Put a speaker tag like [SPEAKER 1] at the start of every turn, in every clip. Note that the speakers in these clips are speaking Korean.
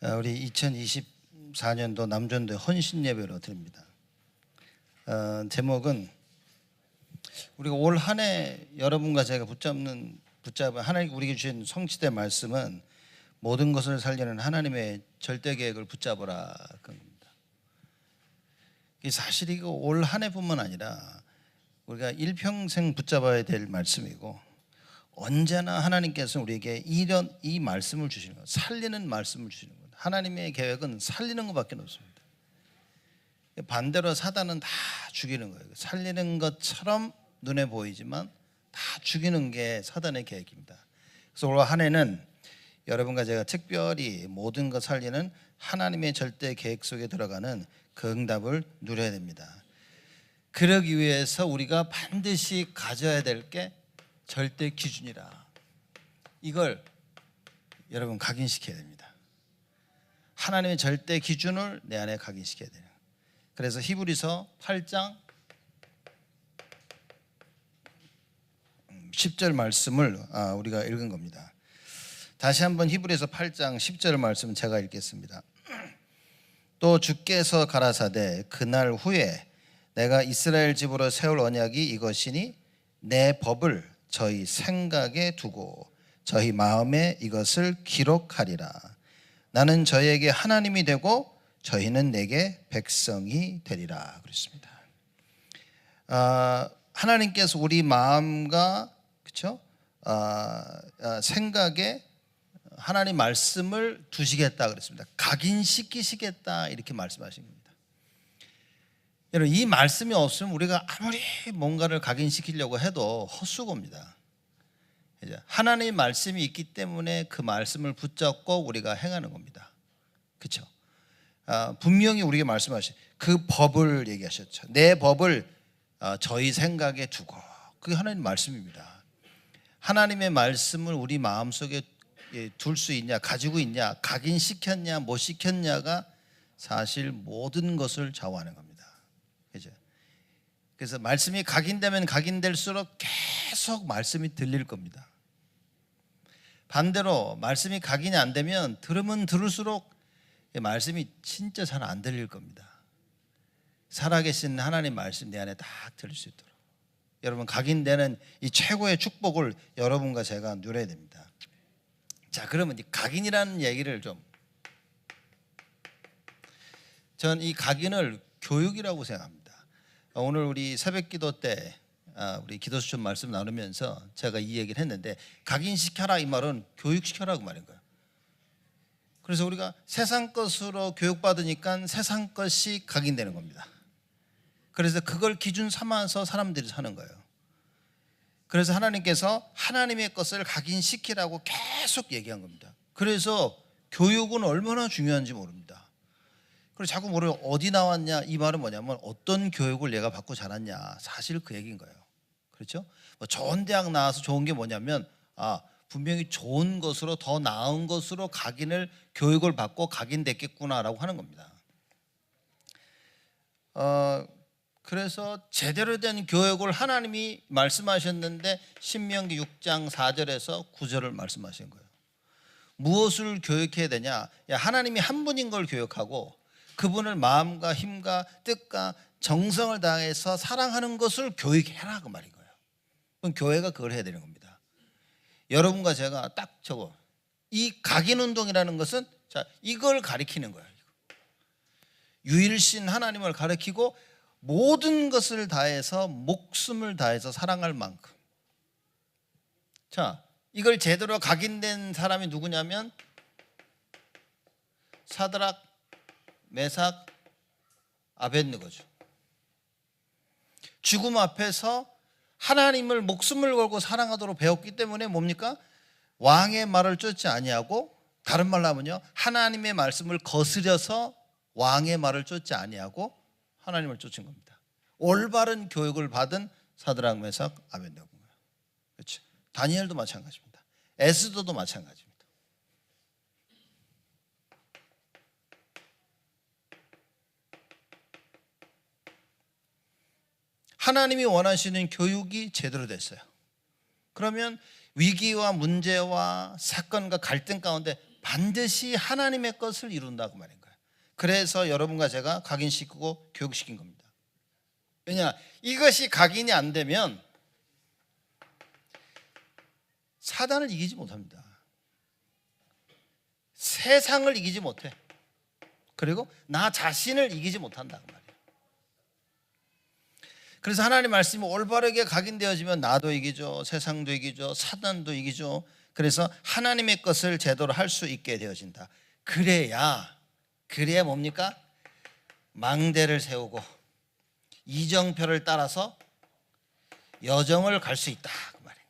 [SPEAKER 1] 우리 2024년도 남전도의 헌신 예배로 드립니다. 제목은 우리가 올 한 해 여러분과 제가 붙잡은 하나님 우리에게 주신 성취된 말씀은 모든 것을 살리는 하나님의 절대 계획을 붙잡으라 그런 겁니다. 사실 이거 올 한 해뿐만 아니라 우리가 일평생 붙잡아야 될 말씀이고, 언제나 하나님께서는 우리에게 이 말씀을 주시는 거예요. 살리는 말씀을 주시는 거예요. 하나님의 계획은 살리는 것밖에 없습니다. 반대로 사단은 다 죽이는 거예요. 살리는 것처럼 눈에 보이지만 다 죽이는 게 사단의 계획입니다. 그래서 올 한 해는 여러분과 제가 특별히 모든 것 살리는 하나님의 절대 계획 속에 들어가는 그 응답을 누려야 됩니다. 그러기 위해서 우리가 반드시 가져야 될 게 절대 기준이라, 이걸 여러분 각인시켜야 됩니다. 하나님의 절대 기준을 내 안에 각인시켜야 돼요. 그래서 히브리서 8장 10절 말씀을 우리가 읽은 겁니다. 다시 한번 히브리서 8장 10절 말씀 제가 읽겠습니다. 또 주께서 가라사대 그날 후에 내가 이스라엘 집으로 세울 언약이 이것이니 내 법을 저희 생각에 두고 저희 마음에 이것을 기록하리라. 나는 저희에게 하나님이 되고 저희는 내게 백성이 되리라 그랬습니다. 하나님께서 우리 마음과 생각에 하나님 말씀을 두시겠다 그랬습니다. 각인시키시겠다 이렇게 말씀하신 겁니다. 여러분, 이 말씀이 없으면 우리가 아무리 뭔가를 각인시키려고 해도 헛수고입니다. 하나님의 말씀이 있기 때문에 그 말씀을 붙잡고 우리가 행하는 겁니다. 그렇죠? 분명히 우리에게 말씀하신 그 법을 얘기하셨죠. 내 법을 저희 생각에 두고, 그게 하나님 말씀입니다. 하나님의 말씀을 우리 마음속에 둘 수 있냐, 가지고 있냐, 각인시켰냐 못 시켰냐가 사실 모든 것을 좌우하는 겁니다. 그죠? 그래서 말씀이 각인되면 각인될수록 계속 말씀이 들릴 겁니다. 반대로 말씀이 각인이 안 되면 들으면 들을수록 말씀이 진짜 잘 안 들릴 겁니다. 살아계신 하나님 말씀 내 안에 딱 들릴 수 있도록 여러분, 각인되는 이 최고의 축복을 여러분과 제가 누려야 됩니다. 자, 그러면 이 각인이라는 얘기를 전 이 각인을 교육이라고 생각합니다. 오늘 우리 새벽기도 때 우리 기도수천 말씀 나누면서 제가 이 얘기를 했는데, 각인시켜라 이 말은 교육시켜라 그 말인 거예요. 그래서 우리가 세상 것으로 교육받으니까 세상 것이 각인되는 겁니다. 그래서 그걸 기준 삼아서 사람들이 사는 거예요. 그래서 하나님께서 하나님의 것을 각인시키라고 계속 얘기한 겁니다. 그래서 교육은 얼마나 중요한지 모릅니다. 그리고 자꾸 모르면 어디 나왔냐, 이 말은 뭐냐면 어떤 교육을 내가 받고 자랐냐, 사실 그 얘기인 거예요. 그렇죠? 좋은 대학 나와서 좋은 게 뭐냐면 분명히 좋은 것으로, 더 나은 것으로 교육을 받고 각인됐겠구나라고 하는 겁니다. 그래서 제대로 된 교육을 하나님이 말씀하셨는데 신명기 6장 4절에서 9절을 말씀하신 거예요. 무엇을 교육해야 되냐? 하나님이 한 분인 걸 교육하고 그분을 마음과 힘과 뜻과 정성을 다해서 사랑하는 것을 교육해라 그 말인 거예요. 그럼 교회가 그걸 해야 되는 겁니다. 여러분과 제가 딱 이 각인운동이라는 것은 이걸 가리키는 거예요. 유일신 하나님을 가리키고 모든 것을 다해서 목숨을 다해서 사랑할 만큼. 이걸 제대로 각인된 사람이 누구냐면 사드락, 메삭, 아벳느고죠. 죽음 앞에서 하나님을 목숨을 걸고 사랑하도록 배웠기 때문에 뭡니까? 왕의 말을 쫓지 아니하고, 다른 말로 하면요, 하나님의 말씀을 거스려서 왕의 말을 쫓지 아니하고 하나님을 쫓은 겁니다. 올바른 교육을 받은 사드락, 메삭, 아벳느고예요. 그렇죠? 다니엘도 마찬가지입니다. 에스더도 마찬가지입니다. 하나님이 원하시는 교육이 제대로 됐어요. 그러면 위기와 문제와 사건과 갈등 가운데 반드시 하나님의 것을 이룬다고 말인 거예요. 그래서 여러분과 제가 각인시키고 교육시킨 겁니다. 왜냐, 이것이 각인이 안 되면 사단을 이기지 못합니다. 세상을 이기지 못해. 그리고 나 자신을 이기지 못한다고 말이에요. 그래서 하나님 말씀이 올바르게 각인되어지면 나도 이기죠, 세상도 이기죠, 사단도 이기죠. 그래서 하나님의 것을 제대로 할 수 있게 되어진다. 그래야 뭡니까? 망대를 세우고 이정표를 따라서 여정을 갈 수 있다 그 말이에요.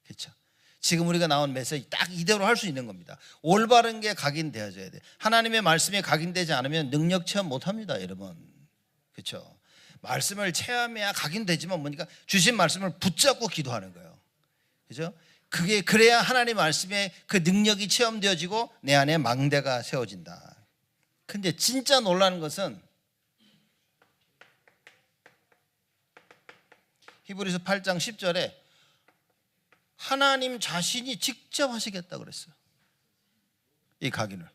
[SPEAKER 1] 그렇죠? 지금 우리가 나온 메시지 딱 이대로 할 수 있는 겁니다. 올바른 게 각인되어져야 돼. 하나님의 말씀이 각인되지 않으면 능력 체험 못합니다, 여러분. 그렇죠? 말씀을 체험해야 각인되지만 뭐니까 주신 말씀을 붙잡고 기도하는 거예요. 그렇죠? 그게 그래야 하나님 말씀의 그 능력이 체험되어지고 내 안에 망대가 세워진다. 근데 진짜 놀라는 것은 히브리서 8장 10절에 하나님 자신이 직접 하시겠다고 그랬어요. 이 각인을.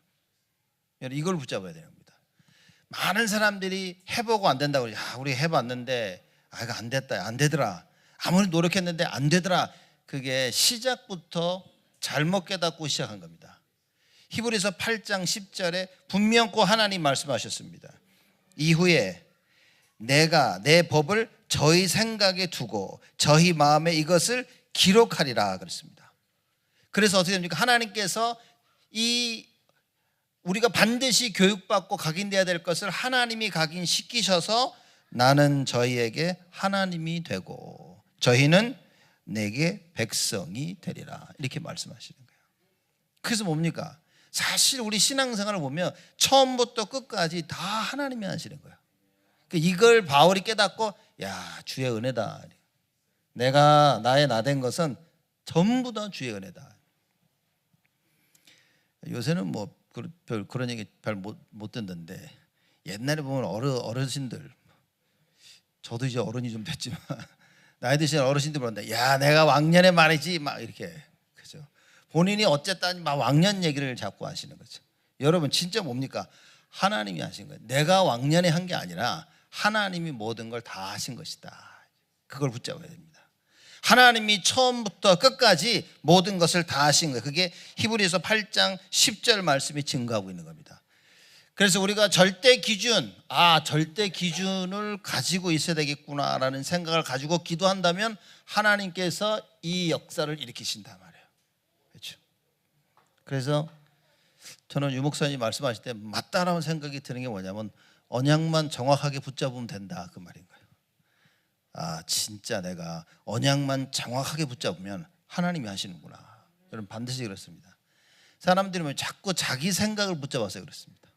[SPEAKER 1] 이걸 붙잡아야 되는 겁니다. 많은 사람들이 해보고 안 된다고 그러죠. 우리 해봤는데 이거 안 됐다, 안 되더라. 아무리 노력했는데 안 되더라. 그게 시작부터 잘못 깨닫고 시작한 겁니다. 히브리서 8장 10절에 분명코 하나님 말씀하셨습니다. 이후에 내가 내 법을 저희 생각에 두고 저희 마음에 이것을 기록하리라 그랬습니다. 그래서 어떻게 됩니까? 하나님께서 우리가 반드시 교육받고 각인되어야 될 것을 하나님이 각인시키셔서 나는 저희에게 하나님이 되고 저희는 내게 백성이 되리라 이렇게 말씀하시는 거예요. 그래서 뭡니까? 사실 우리 신앙생활을 보면 처음부터 끝까지 다 하나님이 하시는 거예요. 이걸 바울이 깨닫고 주의 은혜다. 내가 나의 나된 것은 전부 다 주의 은혜다. 요새는 뭐 그런 얘기 잘 못 듣는데 옛날에 보면 어르신들, 저도 이제 어른이 좀 됐지만 나이 드신 어르신들 보는데 내가 왕년에 말이지 막 이렇게, 그죠? 본인이 어쨌든 막 왕년 얘기를 자꾸 하시는 거죠. 여러분 진짜 뭡니까? 하나님이 하신 거예요. 내가 왕년에 한 게 아니라 하나님이 모든 걸 다 하신 것이다. 그걸 붙잡아야 됩니다. 하나님이 처음부터 끝까지 모든 것을 다 하신 거예요. 그게 히브리서 8장 10절 말씀이 증거하고 있는 겁니다. 그래서 우리가 절대 기준을 가지고 있어야 되겠구나라는 생각을 가지고 기도한다면 하나님께서 이 역사를 일으키신단 말이에요. 그렇죠? 그래서 저는 유 목사님 말씀하실 때 맞다라는 생각이 드는 게 뭐냐면 언약만 정확하게 붙잡으면 된다 그 말인 거예요. 진짜 내가 언약만 정확하게 붙잡으면 하나님이 하시는구나. 여러분 반드시 그렇습니다. 사람들이 자꾸 자기 생각을 붙잡아서 그렇습니다.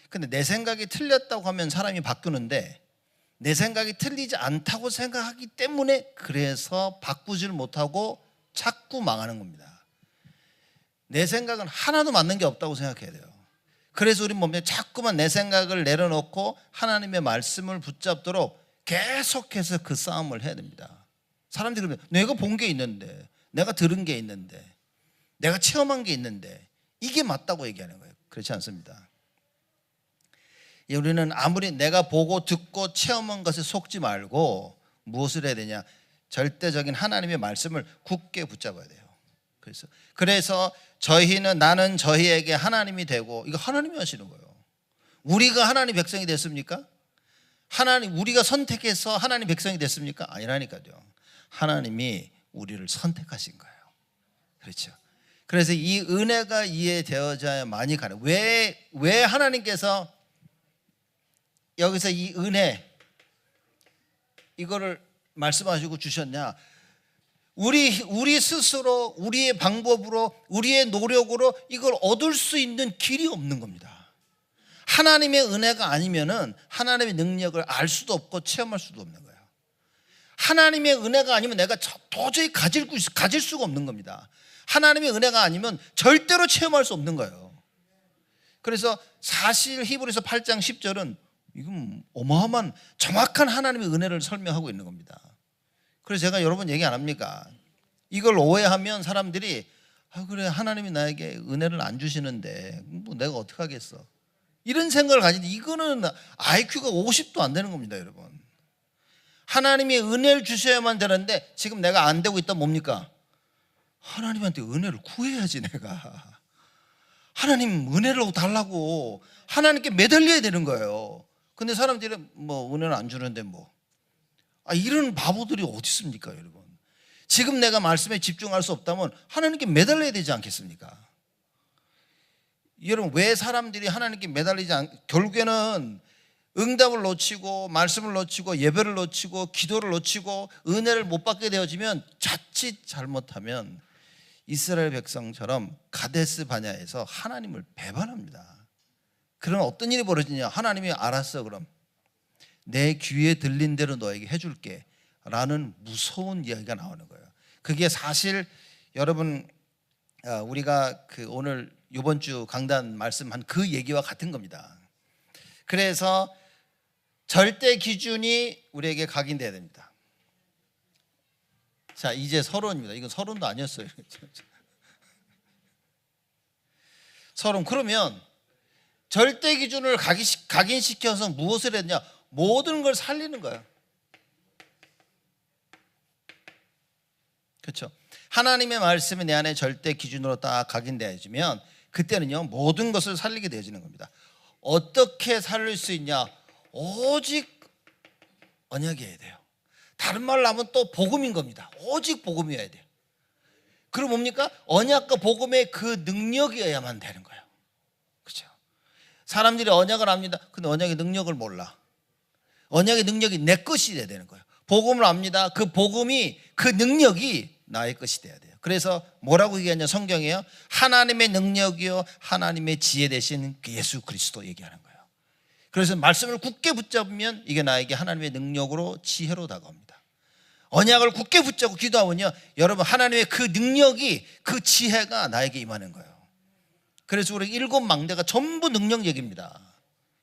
[SPEAKER 1] 근데 내 생각이 틀렸다고 하면 사람이 바꾸는데 내 생각이 틀리지 않다고 생각하기 때문에 그래서 바꾸질 못하고 자꾸 망하는 겁니다. 내 생각은 하나도 맞는 게 없다고 생각해야 돼요. 그래서 우리 몸에 자꾸만 내 생각을 내려놓고 하나님의 말씀을 붙잡도록 계속해서 그 싸움을 해야 됩니다. 사람들이 그러면 내가 본 게 있는데, 내가 들은 게 있는데, 내가 체험한 게 있는데 이게 맞다고 얘기하는 거예요. 그렇지 않습니다. 우리는 아무리 내가 보고 듣고 체험한 것에 속지 말고 무엇을 해야 되냐? 절대적인 하나님의 말씀을 굳게 붙잡아야 돼요. 그래서 나는 저희에게 하나님이 되고, 이거 하나님이 하시는 거예요. 우리가 하나님 백성이 됐습니까? 우리가 선택해서 하나님 백성이 됐습니까? 아니라니까요. 하나님이 우리를 선택하신 거예요. 그렇죠. 그래서 이 은혜가 이해되어져야 많이 가는. 왜 하나님께서 여기서 이 은혜 이거를 말씀하시고 주셨냐? 우리 스스로 우리의 방법으로 우리의 노력으로 이걸 얻을 수 있는 길이 없는 겁니다. 하나님의 은혜가 아니면은 하나님의 능력을 알 수도 없고 체험할 수도 없는 거예요. 하나님의 은혜가 아니면 내가 도저히 가질 수가 없는 겁니다. 하나님의 은혜가 아니면 절대로 체험할 수 없는 거예요. 그래서 사실 히브리서 8장 10절은 이건 어마어마한 정확한 하나님의 은혜를 설명하고 있는 겁니다. 그래서 제가 여러 번 얘기 안 합니까? 이걸 오해하면 사람들이 아 그래 하나님이 나에게 은혜를 안 주시는데 뭐 내가 어떻게 하겠어. 이런 생각을 가지는데 이거는 IQ가 50도 안 되는 겁니다, 여러분. 하나님이 은혜를 주셔야만 되는데 지금 내가 안 되고 있다 뭡니까? 하나님한테 은혜를 구해야지 내가. 하나님 은혜를 달라고 하나님께 매달려야 되는 거예요. 근데 사람들이 뭐 은혜를 안 주는데 뭐. 이런 바보들이 어디 있습니까, 여러분? 지금 내가 말씀에 집중할 수 없다면 하나님께 매달려야 되지 않겠습니까? 여러분 왜 사람들이 하나님께 매달리지 결국에는 응답을 놓치고 말씀을 놓치고 예배를 놓치고 기도를 놓치고 은혜를 못 받게 되어지면 자칫 잘못하면 이스라엘 백성처럼 가데스 바냐에서 하나님을 배반합니다. 그럼 어떤 일이 벌어지냐? 하나님이 알았어 그럼 내 귀에 들린 대로 너에게 해줄게 라는 무서운 이야기가 나오는 거예요. 그게 사실 여러분 우리가 오늘 이번 주 강단 말씀한 그 얘기와 같은 겁니다. 그래서 절대 기준이 우리에게 각인돼야 됩니다. 자 이제 서론입니다. 이건 서론도 아니었어요. 서론. 그러면 절대 기준을 각인시켜서 무엇을 했냐? 모든 걸 살리는 거예요. 그렇죠? 하나님의 말씀이 내 안에 절대 기준으로 딱 각인되어지면 그때는요 모든 것을 살리게 되어지는 겁니다. 어떻게 살릴 수 있냐? 오직 언약이어야 돼요. 다른 말로 하면 또 복음인 겁니다. 오직 복음이어야 돼요. 그럼 뭡니까? 언약과 복음의 그 능력이어야만 되는 거예요. 그렇죠? 사람들이 언약을 압니다. 근데 언약의 능력을 몰라. 언약의 능력이 내 것이 돼야 되는 거예요. 복음을 압니다. 그 복음이 그 능력이 나의 것이 돼야 돼요. 그래서 뭐라고 얘기하냐 성경이에요. 하나님의 능력이요 하나님의 지혜 되신 그 예수 그리스도 얘기하는 거예요. 그래서 말씀을 굳게 붙잡으면 이게 나에게 하나님의 능력으로 지혜로 다가옵니다. 언약을 굳게 붙잡고 기도하면요 여러분 하나님의 그 능력이 그 지혜가 나에게 임하는 거예요. 그래서 우리 7 망대가 전부 능력 얘기입니다.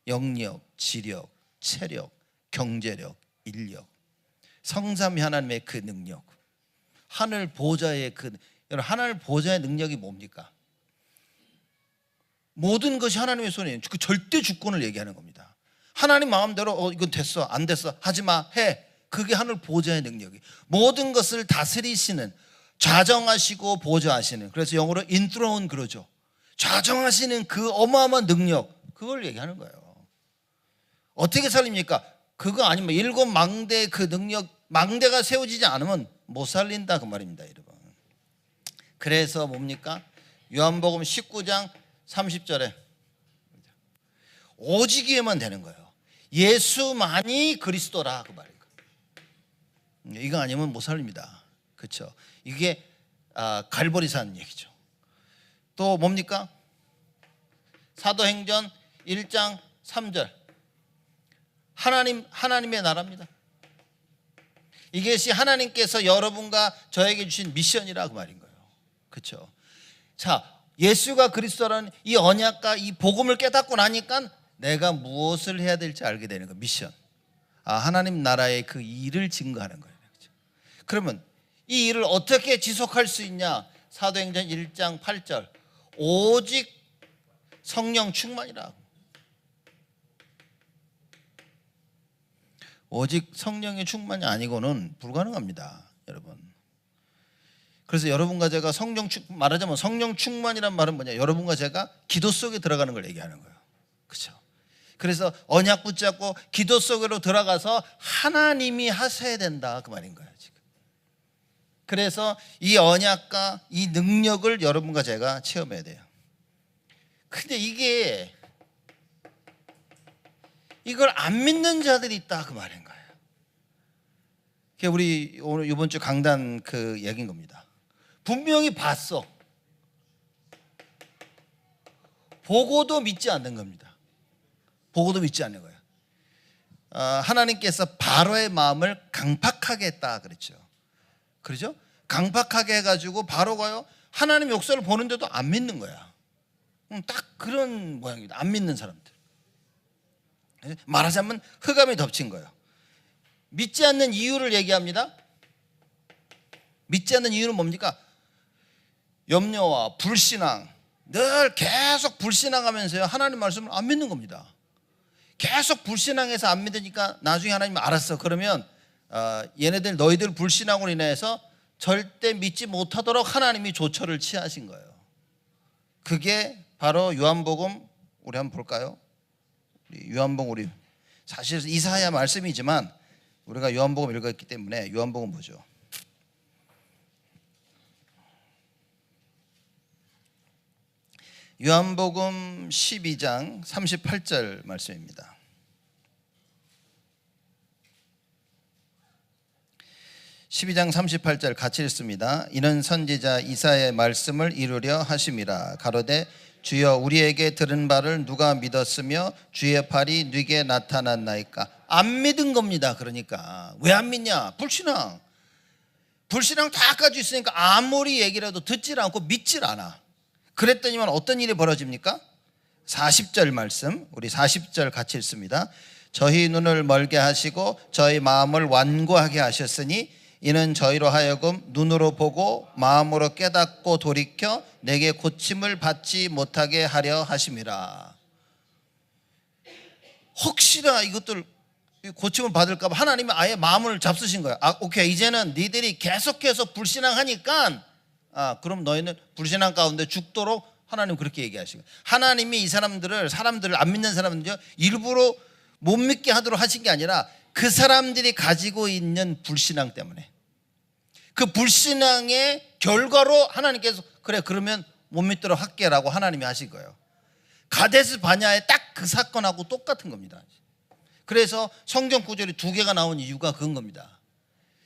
[SPEAKER 1] 영력, 지력, 체력, 경제력, 인력. 성삼위 하나님의 그 능력. 하늘 보좌의 여러분 하늘 보좌의 능력이 뭡니까? 모든 것이 하나님의 손에 있는 그 절대 주권을 얘기하는 겁니다. 하나님 마음대로 이건 됐어 안 됐어 하지마 해. 그게 하늘 보좌의 능력이. 모든 것을 다스리시는 좌정하시고 보좌하시는 그래서 영어로 enthroned 그러죠. 좌정하시는 그 어마어마한 능력 그걸 얘기하는 거예요. 어떻게 살립니까? 그거 아니면 7 망대의 그 능력 망대가 세워지지 않으면 못 살린다 그 말입니다, 여러분. 그래서 뭡니까? 요한복음 19장 30절에 오직이에만 되는 거예요. 예수만이 그리스도라 그 말이에요. 이거 아니면 못 살립니다. 그렇죠? 이게 갈보리산 얘기죠. 또 뭡니까? 사도행전 1장 3절 하나님의 나라입니다. 이것이 하나님께서 여러분과 저에게 주신 미션이라 그 말인 거예요. 그렇죠? 자, 예수가 그리스도라는 이 언약과 이 복음을 깨닫고 나니까 내가 무엇을 해야 될지 알게 되는 거예요. 미션. 하나님 나라의 그 일을 증거하는 거예요. 그렇죠? 그러면 이 일을 어떻게 지속할 수 있냐? 사도행전 1장 8절 오직 성령 충만이라. 오직 성령의 충만이 아니고는 불가능합니다, 여러분. 그래서 여러분과 제가 말하자면 성령 충만이란 말은 뭐냐? 여러분과 제가 기도 속에 들어가는 걸 얘기하는 거예요. 그렇죠? 그래서 언약 붙잡고 기도 속으로 들어가서 하나님이 하셔야 된다 그 말인 거예요, 지금. 그래서 이 언약과 이 능력을 여러분과 제가 체험해야 돼요. 근데 이걸 안 믿는 자들이 있다 그 말인 거예요. 그게 우리 오늘 이번 주 강단 그 얘기인 겁니다. 분명히 봤어. 보고도 믿지 않는 겁니다. 보고도 믿지 않는 거예요. 하나님께서 바로의 마음을 강팍하게 했다 그랬죠. 그렇죠? 강팍하게 해가지고 바로가요 하나님 역사를 보는데도 안 믿는 거야. 딱 그런 모양입니다. 안 믿는 사람들. 말하자면 흑암이 덮친 거예요. 믿지 않는 이유를 얘기합니다. 믿지 않는 이유는 뭡니까? 염려와 불신앙, 늘 계속 불신앙하면서요 하나님 말씀을 안 믿는 겁니다. 계속 불신앙해서 안 믿으니까 나중에 하나님 알았어 그러면 얘네들 너희들 불신앙으로 인해서 절대 믿지 못하도록 하나님이 조처를 취하신 거예요. 그게 바로 요한복음, 우리 한번 볼까요? 요한복음, 우리 사실 이사야 말씀이지만 우리가 요한복음 읽었기 때문에 요한복음 보죠. 요한복음 12장 38절 말씀입니다. 12장 38절 같이 읽습니다. 이는 선지자 이사야의 말씀을 이루려 하심이라. 가로되 주여 우리에게 들은 바를 누가 믿었으며 주의 팔이 네게 나타났나이까. 안 믿은 겁니다. 그러니까 왜 안 믿냐? 불신앙 다 가지고 있으니까 아무리 얘기라도 듣질 않고 믿질 않아. 그랬더니만 어떤 일이 벌어집니까? 40절 말씀, 우리 40절 같이 읽습니다. 저희 눈을 멀게 하시고 저희 마음을 완고하게 하셨으니 이는 저희로 하여금 눈으로 보고 마음으로 깨닫고 돌이켜 내게 고침을 받지 못하게 하려 하심이라. 혹시나 이것들 고침을 받을까 봐 하나님이 아예 마음을 잡수신 거예요. 오케이, 이제는 니들이 계속해서 불신앙하니까 그럼 너희는 불신앙 가운데 죽도록 하나님 그렇게 얘기하시고, 하나님이 이 사람들을 안 믿는 사람들 일부러 못 믿게 하도록 하신 게 아니라 그 사람들이 가지고 있는 불신앙 때문에, 그 불신앙의 결과로 하나님께서 그래 그러면 못 믿도록 할게라고 하나님이 하신 거예요. 가데스 바냐의 딱 그 사건하고 똑같은 겁니다. 그래서 성경 구절이 두 개가 나온 이유가 그런 겁니다.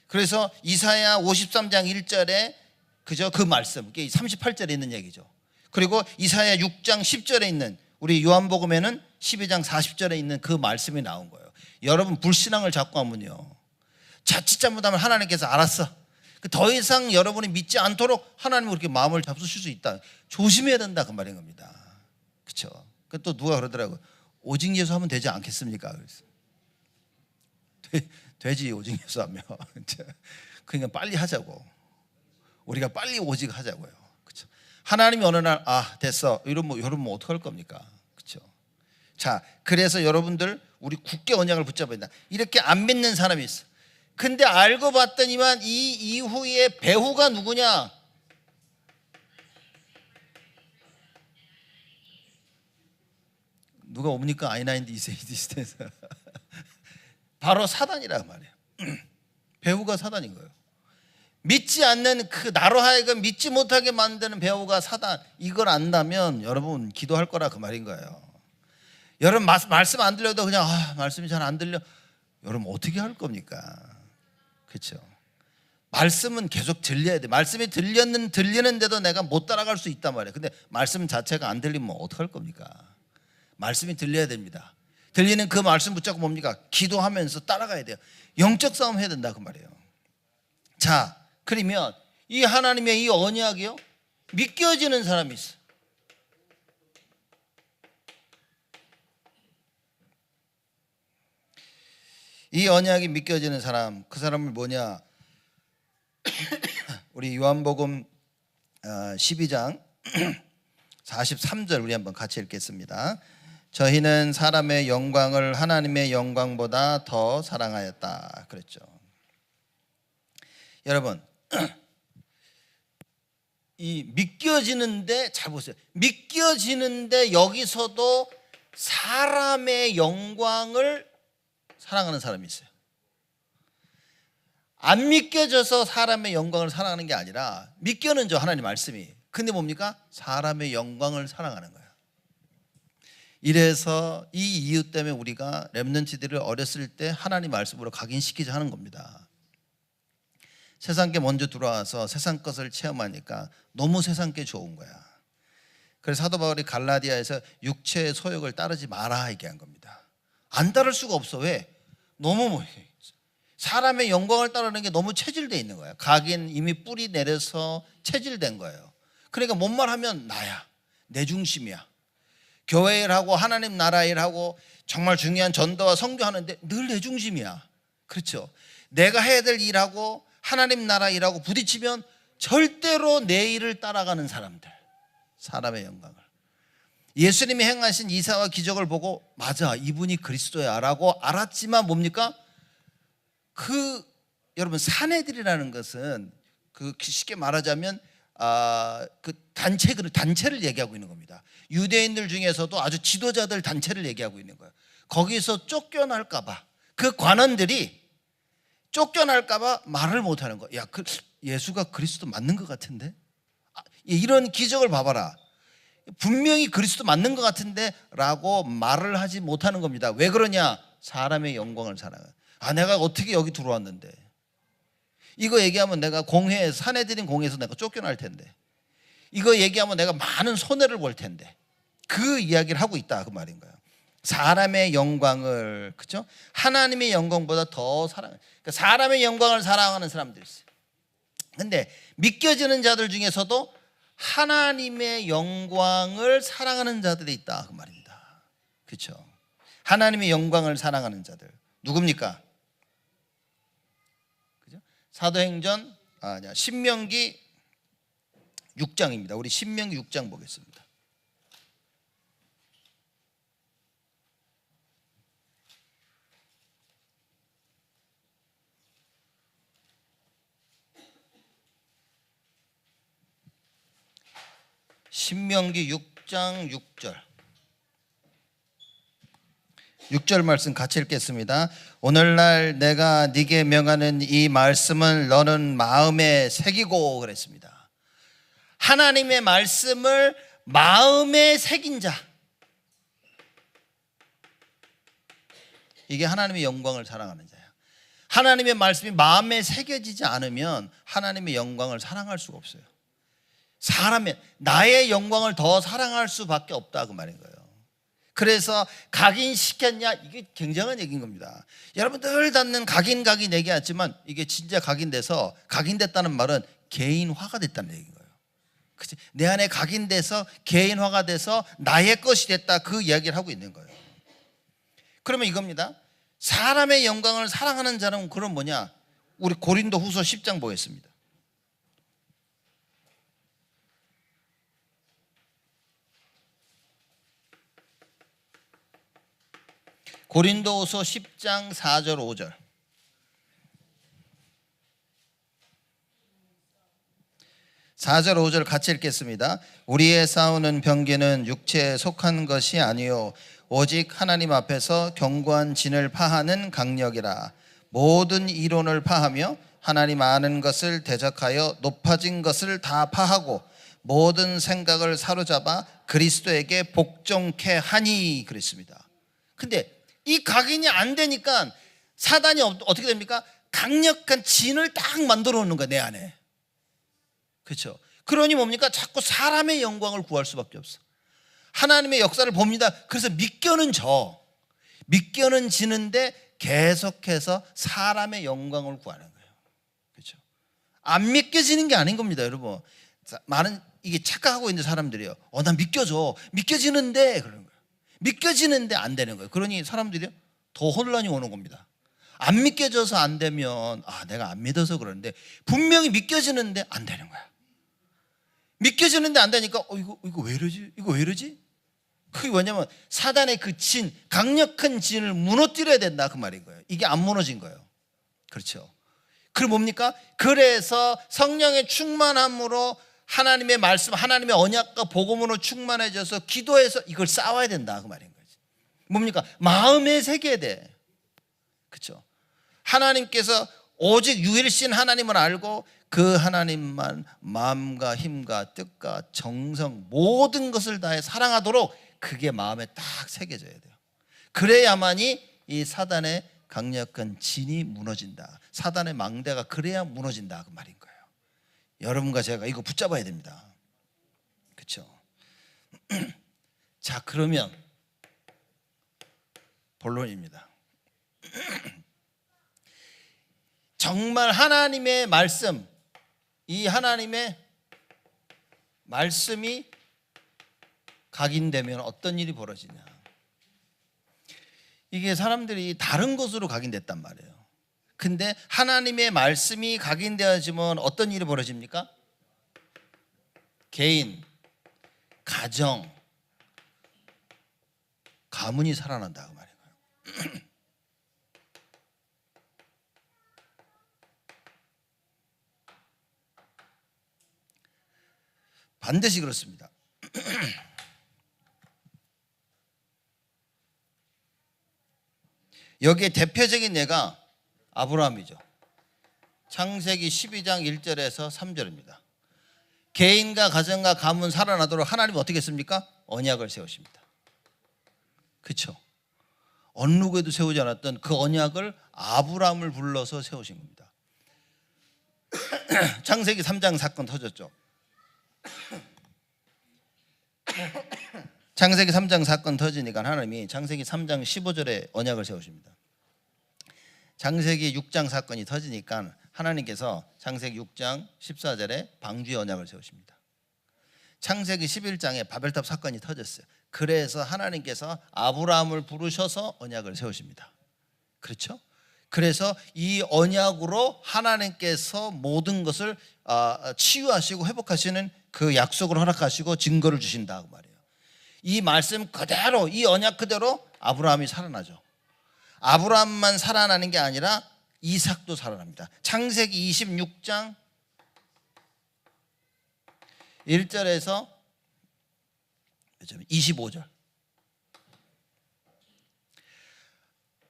[SPEAKER 1] 그래서 이사야 53장 1절에 그죠? 그 말씀, 이게 38절에 있는 얘기죠. 그리고 이사야 6장 10절에 있는, 우리 요한복음에는 12장 40절에 있는 그 말씀이 나온 거예요. 여러분 불신앙을 자꾸 하면요, 자칫 잘못하면 하나님께서 알았어, 더 이상 여러분이 믿지 않도록 하나님은 그렇게 마음을 잡수실 수 있다, 조심해야 된다 그 말인 겁니다. 그렇죠? 또 누가 그러더라고요. 오직 예수 하면 되지 않겠습니까? 그래서 되지, 오직 예수 하면. 그러니까 빨리 하자고, 우리가 빨리 오직 하자고요. 그렇죠? 하나님이 어느 날 됐어 이러면 여러분 어떡할 겁니까? 그렇죠? 자, 그래서 여러분들 우리 굳게 언약을 붙잡아야 된다. 이렇게 안 믿는 사람이 있어. 근데 알고 봤더니만 이 이후에 배후가 누구냐? 누가 옵니까? 아이나인드 이세이디스에서 바로 사단이란 말이에요. 배후가 사단인 거예요. 믿지 않는 그 나로 하여금 믿지 못하게 만드는 배후가 사단. 이걸 안다면 여러분 기도할 거라 그 말인 거예요. 여러분 말씀 안 들려도 그냥 말씀이 잘 안 들려, 여러분 어떻게 할 겁니까? 그렇죠? 말씀은 계속 들려야 돼. 말씀이 들리는데도 내가 못 따라갈 수 있단 말이에요. 근데 말씀 자체가 안 들리면 어떡할 겁니까? 말씀이 들려야 됩니다. 들리는 그 말씀 붙잡고 뭡니까? 기도하면서 따라가야 돼요. 영적 싸움 해야 된다 그 말이에요. 자, 그러면 이 하나님의 이 언약이요, 믿겨지는 사람이 있어. 이 언약이 믿겨지는 사람, 그 사람은 뭐냐? 우리 요한복음 12장 43절 우리 한번 같이 읽겠습니다. 저희는 사람의 영광을 하나님의 영광보다 더 사랑하였다 그랬죠. 여러분, 이 믿겨지는데, 잘 보세요. 믿겨지는데 여기서도 사람의 영광을 사랑하는 사람이 있어요. 안 믿겨져서 사람의 영광을 사랑하는 게 아니라 믿겨는죠, 하나님 말씀이. 근데 뭡니까? 사람의 영광을 사랑하는 거예요. 이래서 이 이유 때문에 우리가 렘넌트들을 어렸을 때 하나님 말씀으로 각인시키자 하는 겁니다. 세상께 먼저 들어와서 세상 것을 체험하니까 너무 세상께 좋은 거야. 그래서 사도 바울이 갈라디아에서 육체의 소욕을 따르지 마라 얘기한 겁니다. 안 따를 수가 없어. 왜? 너무 사람의 영광을 따르는 게 너무 체질되어 있는 거야. 각인 이미 뿌리 내려서 체질된 거예요. 그러니까 뭔 말하면 나야, 내 중심이야. 교회 일하고 하나님 나라 일하고 정말 중요한 전도와 선교하는데 늘 내 중심이야. 그렇죠? 내가 해야 될 일하고 하나님 나라 일하고 부딪히면 절대로 내 일을 따라가는 사람들, 사람의 영광을. 예수님이 행하신 이사와 기적을 보고 맞아, 이분이 그리스도야 라고 알았지만 뭡니까? 여러분, 사내들이라는 것은 쉽게 말하자면 단체를 얘기하고 있는 겁니다. 유대인들 중에서도 아주 지도자들 단체를 얘기하고 있는 거예요. 거기서 쫓겨날까봐, 그 관원들이 쫓겨날까봐 말을 못하는 거예요. 야, 예수가 그리스도 맞는 것 같은데? 이런 기적을 봐봐라. 분명히 그리스도 맞는 것 같은데 라고 말을 하지 못하는 겁니다. 왜 그러냐? 사람의 영광을 사랑해. 내가 어떻게 여기 들어왔는데, 이거 얘기하면 내가 사내들인 공회에서 내가 쫓겨날 텐데, 이거 얘기하면 내가 많은 손해를 볼 텐데, 그 이야기를 하고 있다 그 말인 거예요. 사람의 영광을, 그렇죠? 하나님의 영광보다 더 그러니까 사람의 영광을 사랑하는 사람들이 있어요. 근데 믿겨지는 자들 중에서도 하나님의 영광을 사랑하는 자들이 있다 그 말입니다. 그렇죠? 하나님의 영광을 사랑하는 자들 누굽니까? 그죠? 사도행전 신명기 6장입니다. 우리 신명기 6장 보겠습니다. 신명기 6장 6절 말씀 같이 읽겠습니다. 오늘날 내가 네게 명하는 이 말씀을 너는 마음에 새기고 그랬습니다. 하나님의 말씀을 마음에 새긴 자, 이게 하나님의 영광을 사랑하는 자야. 하나님의 말씀이 마음에 새겨지지 않으면 하나님의 영광을 사랑할 수가 없어요. 나의 영광을 더 사랑할 수밖에 없다 그 말인 거예요. 그래서 각인시켰냐, 이게 굉장한 얘기인 겁니다. 여러분 늘 듣는 각인 얘기하지만 이게 진짜 각인됐다는 말은 개인화가 됐다는 얘기인 거예요. 그치? 내 안에 각인돼서 개인화가 돼서 나의 것이 됐다, 그 이야기를 하고 있는 거예요. 그러면 이겁니다. 사람의 영광을 사랑하는 자는 그럼 뭐냐? 우리 고린도후서 10장 보겠습니다. 고린도후서 10장 4절 5절. 4절 5절 같이 읽겠습니다. 우리의 싸우는 병기는 육체에 속한 것이 아니요 오직 하나님 앞에서 견고한 진을 파하는 강력이라. 모든 이론을 파하며 하나님 아는 것을 대적하여 높아진 것을 다 파하고 모든 생각을 사로잡아 그리스도에게 복종케 하니 그랬습니다. 근데 이 각인이 안 되니까 사단이 어떻게 됩니까? 강력한 진을 딱 만들어 놓는 거야, 내 안에. 그렇죠? 그러니 뭡니까? 자꾸 사람의 영광을 구할 수밖에 없어. 하나님의 역사를 봅니다. 그래서 믿겨는 지는데 계속해서 사람의 영광을 구하는 거예요. 그렇죠? 안 믿겨지는 게 아닌 겁니다, 여러분. 많은 이게 착각하고 있는 사람들이요. 난 믿겨지는데 그러는 거예요. 믿겨지는데 안 되는 거예요. 그러니 사람들이 더 혼란이 오는 겁니다. 안 믿겨져서 안 되면 내가 안 믿어서 그러는데 분명히 믿겨지는데 안 되는 거야. 믿겨지는데 안 되니까 이거 왜 이러지? 그게 뭐냐면 사단의 그 강력한 진을 무너뜨려야 된다 그 말인 거예요. 이게 안 무너진 거예요. 그렇죠? 그럼 뭡니까? 그래서 성령의 충만함으로 하나님의 말씀, 하나님의 언약과 복음으로 충만해져서 기도해서 이걸 쌓아야 된다 그 말인 거지. 뭡니까? 마음에 새겨야 돼. 그렇죠? 하나님께서 오직 유일신 하나님을 알고 그 하나님만 마음과 힘과 뜻과 정성 모든 것을 다해 사랑하도록 그게 마음에 딱 새겨져야 돼요. 그래야만이 이 사단의 강력한 진이 무너진다. 사단의 망대가 그래야 무너진다 그 말인 거예요. 여러분과 제가 이거 붙잡아야 됩니다. 그렇죠? 자, 그러면 본론입니다. 정말 하나님의 말씀, 이 하나님의 말씀이 각인되면 어떤 일이 벌어지냐. 이게 사람들이 다른 것으로 각인됐단 말이에요. 근데 하나님의 말씀이 각인되어지면 어떤 일이 벌어집니까? 개인, 가정, 가문이 살아난다 그 말이에요. 반드시 그렇습니다. 여기에 대표적인 예가 아브라함이죠. 창세기 12장 1절에서 3절입니다. 개인과 가정과 가문 살아나도록 하나님은 어떻게 했습니까? 언약을 세우십니다. 그렇죠? 어느 누구에도 세우지 않았던 그 언약을 아브라함을 불러서 세우신 겁니다. 창세기 3장 사건 터졌죠. 창세기 3장 사건 터지니까 하나님이 창세기 3장 15절에 언약을 세우십니다. 창세기 6장 사건이 터지니까 하나님께서 창세기 6장 14절에 방주의 언약을 세우십니다. 창세기 11장에 바벨탑 사건이 터졌어요. 그래서 하나님께서 아브라함을 부르셔서 언약을 세우십니다. 그렇죠? 그래서 이 언약으로 하나님께서 모든 것을 치유하시고 회복하시는 그 약속을 허락하시고 증거를 주신다 그 말이에요. 이 말씀 그대로, 이 언약 그대로 아브라함이 살아나죠. 아브라함만 살아나는 게 아니라 이삭도 살아납니다. 창세기 26장 1절에서 25절.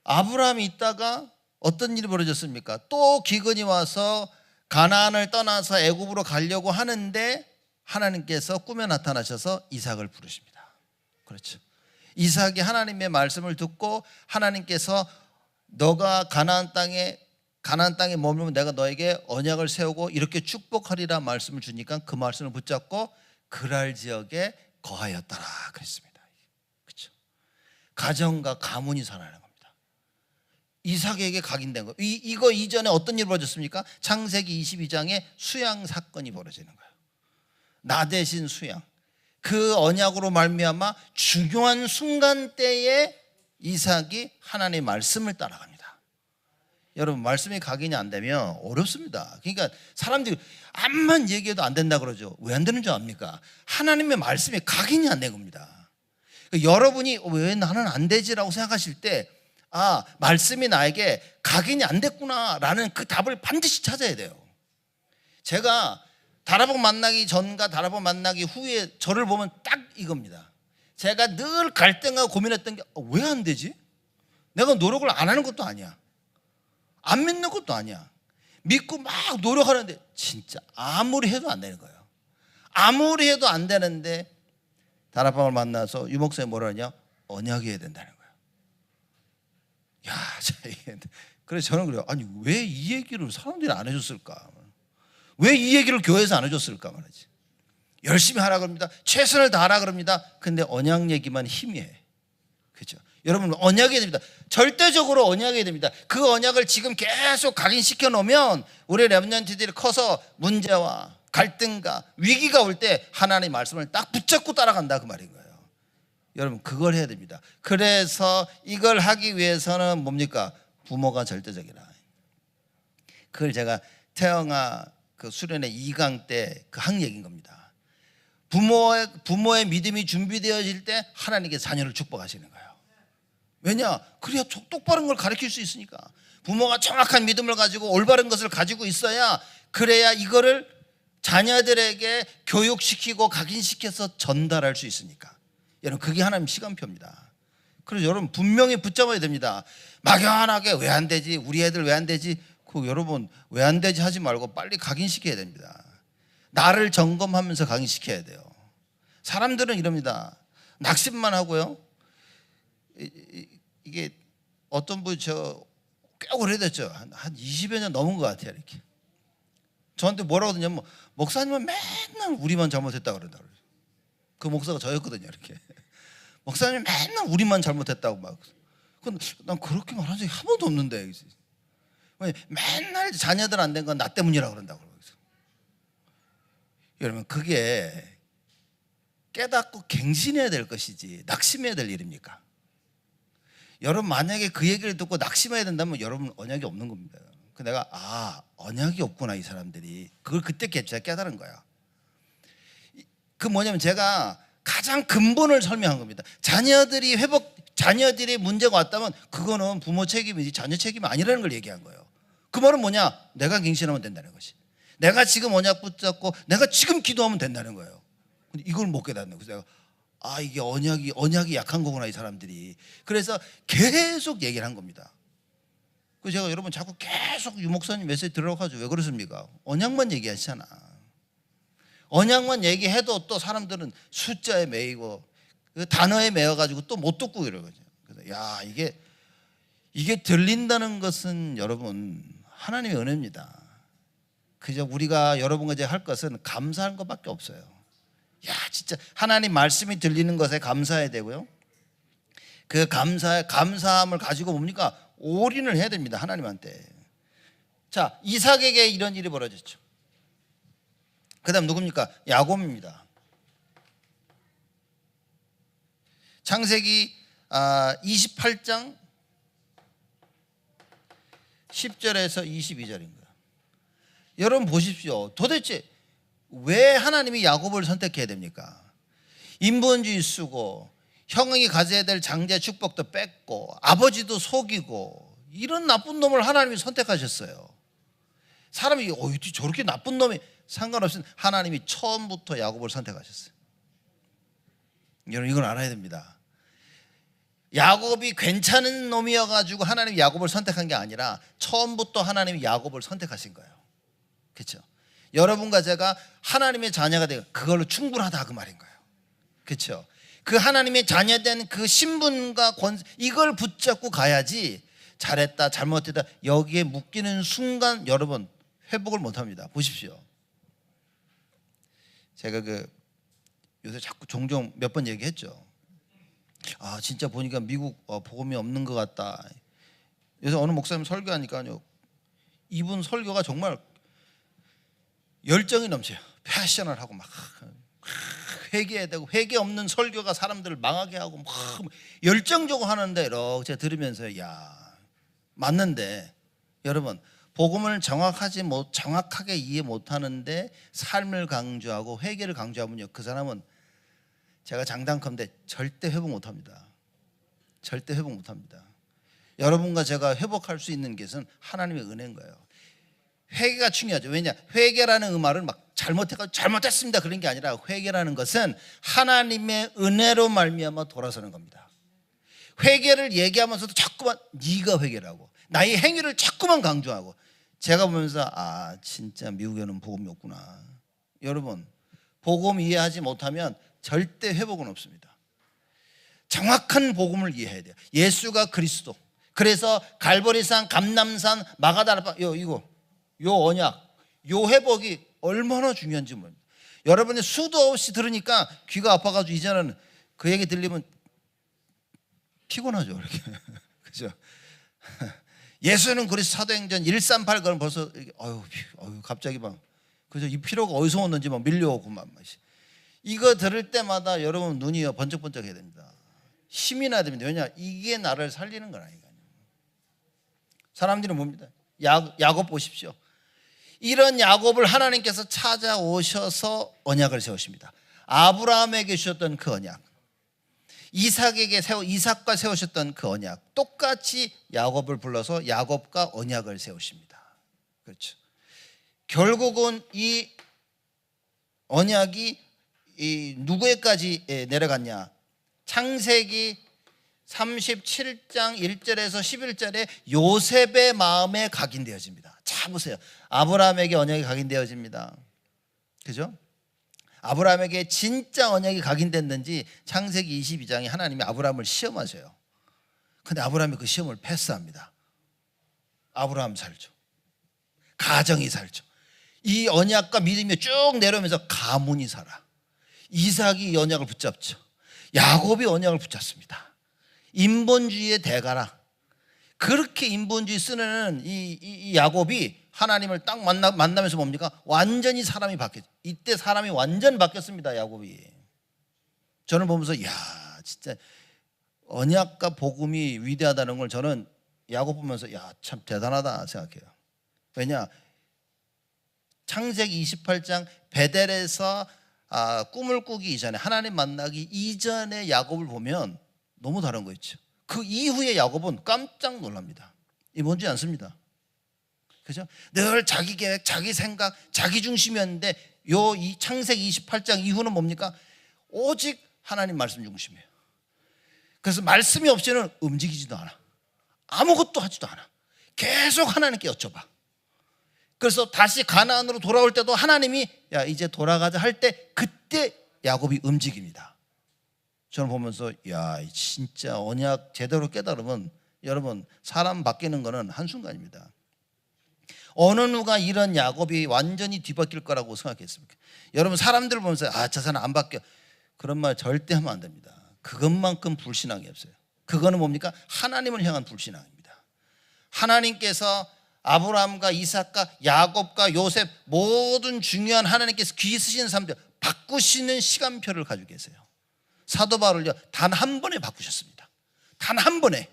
[SPEAKER 1] 아브라함이 있다가 어떤 일이 벌어졌습니까? 또 기근이 와서 가나안을 떠나서 애굽으로 가려고 하는데 하나님께서 꿈에 나타나셔서 이삭을 부르십니다. 그렇죠. 이삭이 하나님의 말씀을 듣고 하나님께서 너가 가나안 땅에 머물면 내가 너에게 언약을 세우고 이렇게 축복하리라 말씀을 주니까 그 말씀을 붙잡고 그랄 지역에 거하였더라 그랬습니다. 그렇죠. 가정과 가문이 살아나는 겁니다. 이삭에게 각인된 거. 이거 이전에 어떤 일이 벌어졌습니까? 창세기 22장에 수양 사건이 벌어지는 거예요. 나 대신 수양. 그 언약으로 말미암아 중요한 순간대에 이삭이 하나님의 말씀을 따라갑니다. 여러분, 말씀이 각인이 안 되면 어렵습니다. 그러니까 사람들이 암만 얘기해도 안 된다 그러죠. 왜 안 되는 줄 압니까? 하나님의 말씀이 각인이 안 된 겁니다. 그러니까 여러분이 왜 나는 안 되지라고 생각하실 때 말씀이 나에게 각인이 안 됐구나 라는 그 답을 반드시 찾아야 돼요. 제가 다라봉 만나기 전과 다라봉 만나기 후에 저를 보면 딱 이겁니다. 제가 늘 갈등하고 고민했던 게 왜 안 되지? 내가 노력을 안 하는 것도 아니야. 안 믿는 것도 아니야. 믿고 막 노력하는데 진짜 아무리 해도 안 되는 거예요. 아무리 해도 안 되는데 다락방을 만나서 유목사님 뭐라 하냐? 언약이 해야 된다는 거예요. 그래서 저는 그래요. 아니 왜 이 얘기를 사람들이 안 해줬을까? 왜 이 얘기를 교회에서 안 해줬을까 말이지. 열심히 하라 그럽니다. 최선을 다하라 그럽니다. 근데 언약 얘기만 희미해. 그렇죠? 여러분 언약이 됩니다. 절대적으로 언약이 됩니다. 그 언약을 지금 계속 각인시켜 놓으면 우리 렘넌트들이 커서 문제와 갈등과 위기가 올 때 하나님의 말씀을 딱 붙잡고 따라간다 그 말인 거예요. 여러분 그걸 해야 됩니다. 그래서 이걸 하기 위해서는 뭡니까? 부모가 절대적이라. 그걸 제가 태영아 그 수련회 2강 때 그 한 얘기인 겁니다. 부모의 믿음이 준비되어질 때 하나님께 자녀를 축복하시는 거예요. 왜냐? 그래야 똑바른 걸 가르칠 수 있으니까. 부모가 정확한 믿음을 가지고 올바른 것을 가지고 있어야 그래야 이거를 자녀들에게 교육시키고 각인시켜서 전달할 수 있으니까. 여러분 그게 하나님 시간표입니다. 그래서 여러분 분명히 붙잡아야 됩니다. 막연하게 왜 안 되지? 우리 애들 왜 안 되지? 그 여러분 왜 안 되지 하지 말고 빨리 각인시켜야 됩니다. 나를 점검하면서 각인시켜야 돼요. 사람들은 이럽니다. 낙심만 하고요. 이게 어떤 분이 꽤 오래됐죠. 한 20여 년 넘은 것 같아요. 이렇게 저한테 뭐라고 하냐면 목사님은 맨날 우리만 잘못했다고 그런다. 그 목사가 저였거든요. 이렇게 목사님 맨날 우리만 잘못했다고 막. 난 그렇게 말한 적이 한 번도 없는데. 맨날 자녀들 안 된 건 나 때문이라고 그런다고. 여러분 그게 깨닫고 갱신해야 될 것이지 낙심해야 될 일입니까? 여러분 만약에 그 얘기를 듣고 낙심해야 된다면 여러분 언약이 없는 겁니다. 내가 언약이 없구나 이 사람들이. 그걸 그때 제가 깨달은 거야. 그 뭐냐면 제가 가장 근본을 설명한 겁니다. 자녀들이 문제가 왔다면 그거는 부모 책임이지 자녀 책임이 아니라는 걸 얘기한 거예요. 그 말은 뭐냐? 내가 갱신하면 된다는 것이. 내가 지금 언약 붙잡고 내가 지금 기도하면 된다는 거예요. 근데 이걸 못 깨닫는 거예요. 내가 이게 언약이 약한 거구나 이 사람들이. 그래서 계속 얘기를 한 겁니다. 그래서 제가 여러분 자꾸 계속 유 목사님 메시지 들어가죠. 왜 그렇습니까? 언약만 얘기하시잖아. 언약만 얘기해도 또 사람들은 숫자에 매이고 그 단어에 매여가지고 또 못 듣고 이러거든요. 그래서 야 이게 들린다는 것은 여러분 하나님의 은혜입니다. 그저 우리가 여러분과 이제 할 것은 감사하는 것밖에 없어요. 야 진짜 하나님 말씀이 들리는 것에 감사해야 되고요. 그 감사함을 가지고 뭡니까? 올인을 해야 됩니다. 하나님한테. 자, 이삭에게 이런 일이 벌어졌죠. 그 다음 누굽니까? 야곱입니다. 창세기 28장 10절에서 22절입니다. 여러분 보십시오. 도대체 왜 하나님이 야곱을 선택해야 됩니까? 인본주의 쓰고 형이 가져야 될 장자 축복도 뺏고 아버지도 속이고 이런 나쁜 놈을 하나님이 선택하셨어요. 사람이 어떻게 저렇게 나쁜 놈이 상관없이 하나님이 처음부터 야곱을 선택하셨어요. 여러분 이걸 알아야 됩니다. 야곱이 괜찮은 놈이어가지고 하나님이 야곱을 선택한 게 아니라 처음부터 하나님이 야곱을 선택하신 거예요. 그렇죠? 여러분과 제가 하나님의 자녀가 되고 그걸로 충분하다 그 말인 거예요. 그렇죠? 그 하나님의 자녀된 그 신분과 이걸 붙잡고 가야지 잘했다 잘못했다 여기에 묶이는 순간 여러분 회복을 못합니다. 보십시오. 제가 요새 자꾸 종종 몇 번 얘기했죠. 진짜 보니까 미국 복음이 없는 것 같다. 요새 어느 목사님 설교하니까요. 이분 설교가 정말 열정이 넘쳐요. 패셔널하고 막 회개해야 되고 회개 없는 설교가 사람들을 망하게 하고 막 열정적으로 하는데 이렇게 들으면서 야 맞는데 여러분 복음을 정확하게 이해 못하는데 삶을 강조하고 회개를 강조하면요 그 사람은 제가 장담컨대 절대 회복 못합니다. 절대 회복 못합니다. 여러분과 제가 회복할 수 있는 것은 하나님의 은혜인 거예요. 회개가 중요하죠. 왜냐? 회개라는 말은 막 잘못해가지고 잘못했습니다 그런 게 아니라 회개라는 것은 하나님의 은혜로 말미암아 돌아서는 겁니다. 회개를 얘기하면서도 자꾸만 네가 회개라고 나의 행위를 자꾸만 강조하고 제가 보면서 진짜 미국에는 복음이 없구나. 여러분 복음 이해하지 못하면 절대 회복은 없습니다. 정확한 복음을 이해해야 돼요. 예수가 그리스도. 그래서 갈보리산, 감람산, 마가다라파 요 언약, 요 회복이 얼마나 중요한지 모릅니다. 여러분이 수도 없이 들으니까 귀가 아파가지고 이제는 그 얘기 들리면 피곤하죠. 이렇게 그죠? 예수는 그리스도 사도행전 138 그럼 벌써 갑자기 막 그죠? 이 피로가 어디서 오는지 막 밀려오고 막 이거 들을 때마다 여러분 눈이 번쩍번쩍해야 됩니다. 힘이 나야 됩니다. 왜냐? 이게 나를 살리는 거라니까요. 사람들은 뭡니다. 야곱 보십시오. 이런 야곱을 하나님께서 찾아오셔서 언약을 세우십니다. 아브라함에게 주셨던 그 언약, 이삭과 세우셨던 그 언약, 똑같이 야곱을 불러서 야곱과 언약을 세우십니다. 그렇죠. 결국은 이 언약이 누구에까지 내려갔냐? 창세기 37장 1절에서 11절에 요셉의 마음에 각인되어집니다. 자 보세요. 아브라함에게 언약이 각인되어집니다. 그죠? 아브라함에게 진짜 언약이 각인됐는지 창세기 22장에 하나님이 아브라함을 시험하셔요. 근데 아브라함이 그 시험을 패스합니다. 아브라함 살죠. 가정이 살죠. 이 언약과 믿음이 쭉 내려오면서 가문이 살아. 이삭이 이 언약을 붙잡죠. 야곱이 언약을 붙잡습니다. 인본주의의 대가라. 그렇게 인본주의 쓰는 이 야곱이 하나님을 딱 만나면서 뭡니까? 완전히 사람이 바뀌었죠. 이때 사람이 완전 바뀌었습니다. 야곱이. 저는 보면서 야 진짜 언약과 복음이 위대하다는 걸 저는 야곱 보면서 야 참 대단하다 생각해요. 왜냐? 창세기 28장 베델에서 꿈을 꾸기 이전에, 하나님 만나기 이전에 야곱을 보면 너무 다른 거 있죠. 그 이후에 야곱은 깜짝 놀랍니다. 이 뭔지 않습니다. 그죠? 늘 자기 계획, 자기 생각, 자기 중심이었는데 이 창세기 28장 이후는 뭡니까? 오직 하나님 말씀 중심이에요. 그래서 말씀이 없이는 움직이지도 않아. 아무것도 하지도 않아. 계속 하나님께 여쭤봐. 그래서 다시 가나안으로 돌아올 때도 하나님이 야 이제 돌아가자 할 때 그때 야곱이 움직입니다. 저는 보면서 야 진짜 언약 제대로 깨달으면 여러분 사람 바뀌는 거는 한순간입니다. 어느 누가 이런 야곱이 완전히 뒤바뀔 거라고 생각했습니까? 여러분 사람들 보면서 저 사람 안 바뀌어, 그런 말 절대 하면 안 됩니다. 그것만큼 불신앙이 없어요. 그거는 뭡니까? 하나님을 향한 불신앙입니다. 하나님께서 아브라함과 이삭과 야곱과 요셉 모든 중요한 하나님께서 귀 쓰시는 사람들 바꾸시는 시간표를 가지고 계세요. 사도 바울을요 단 한 번에 바꾸셨습니다. 단 한 번에.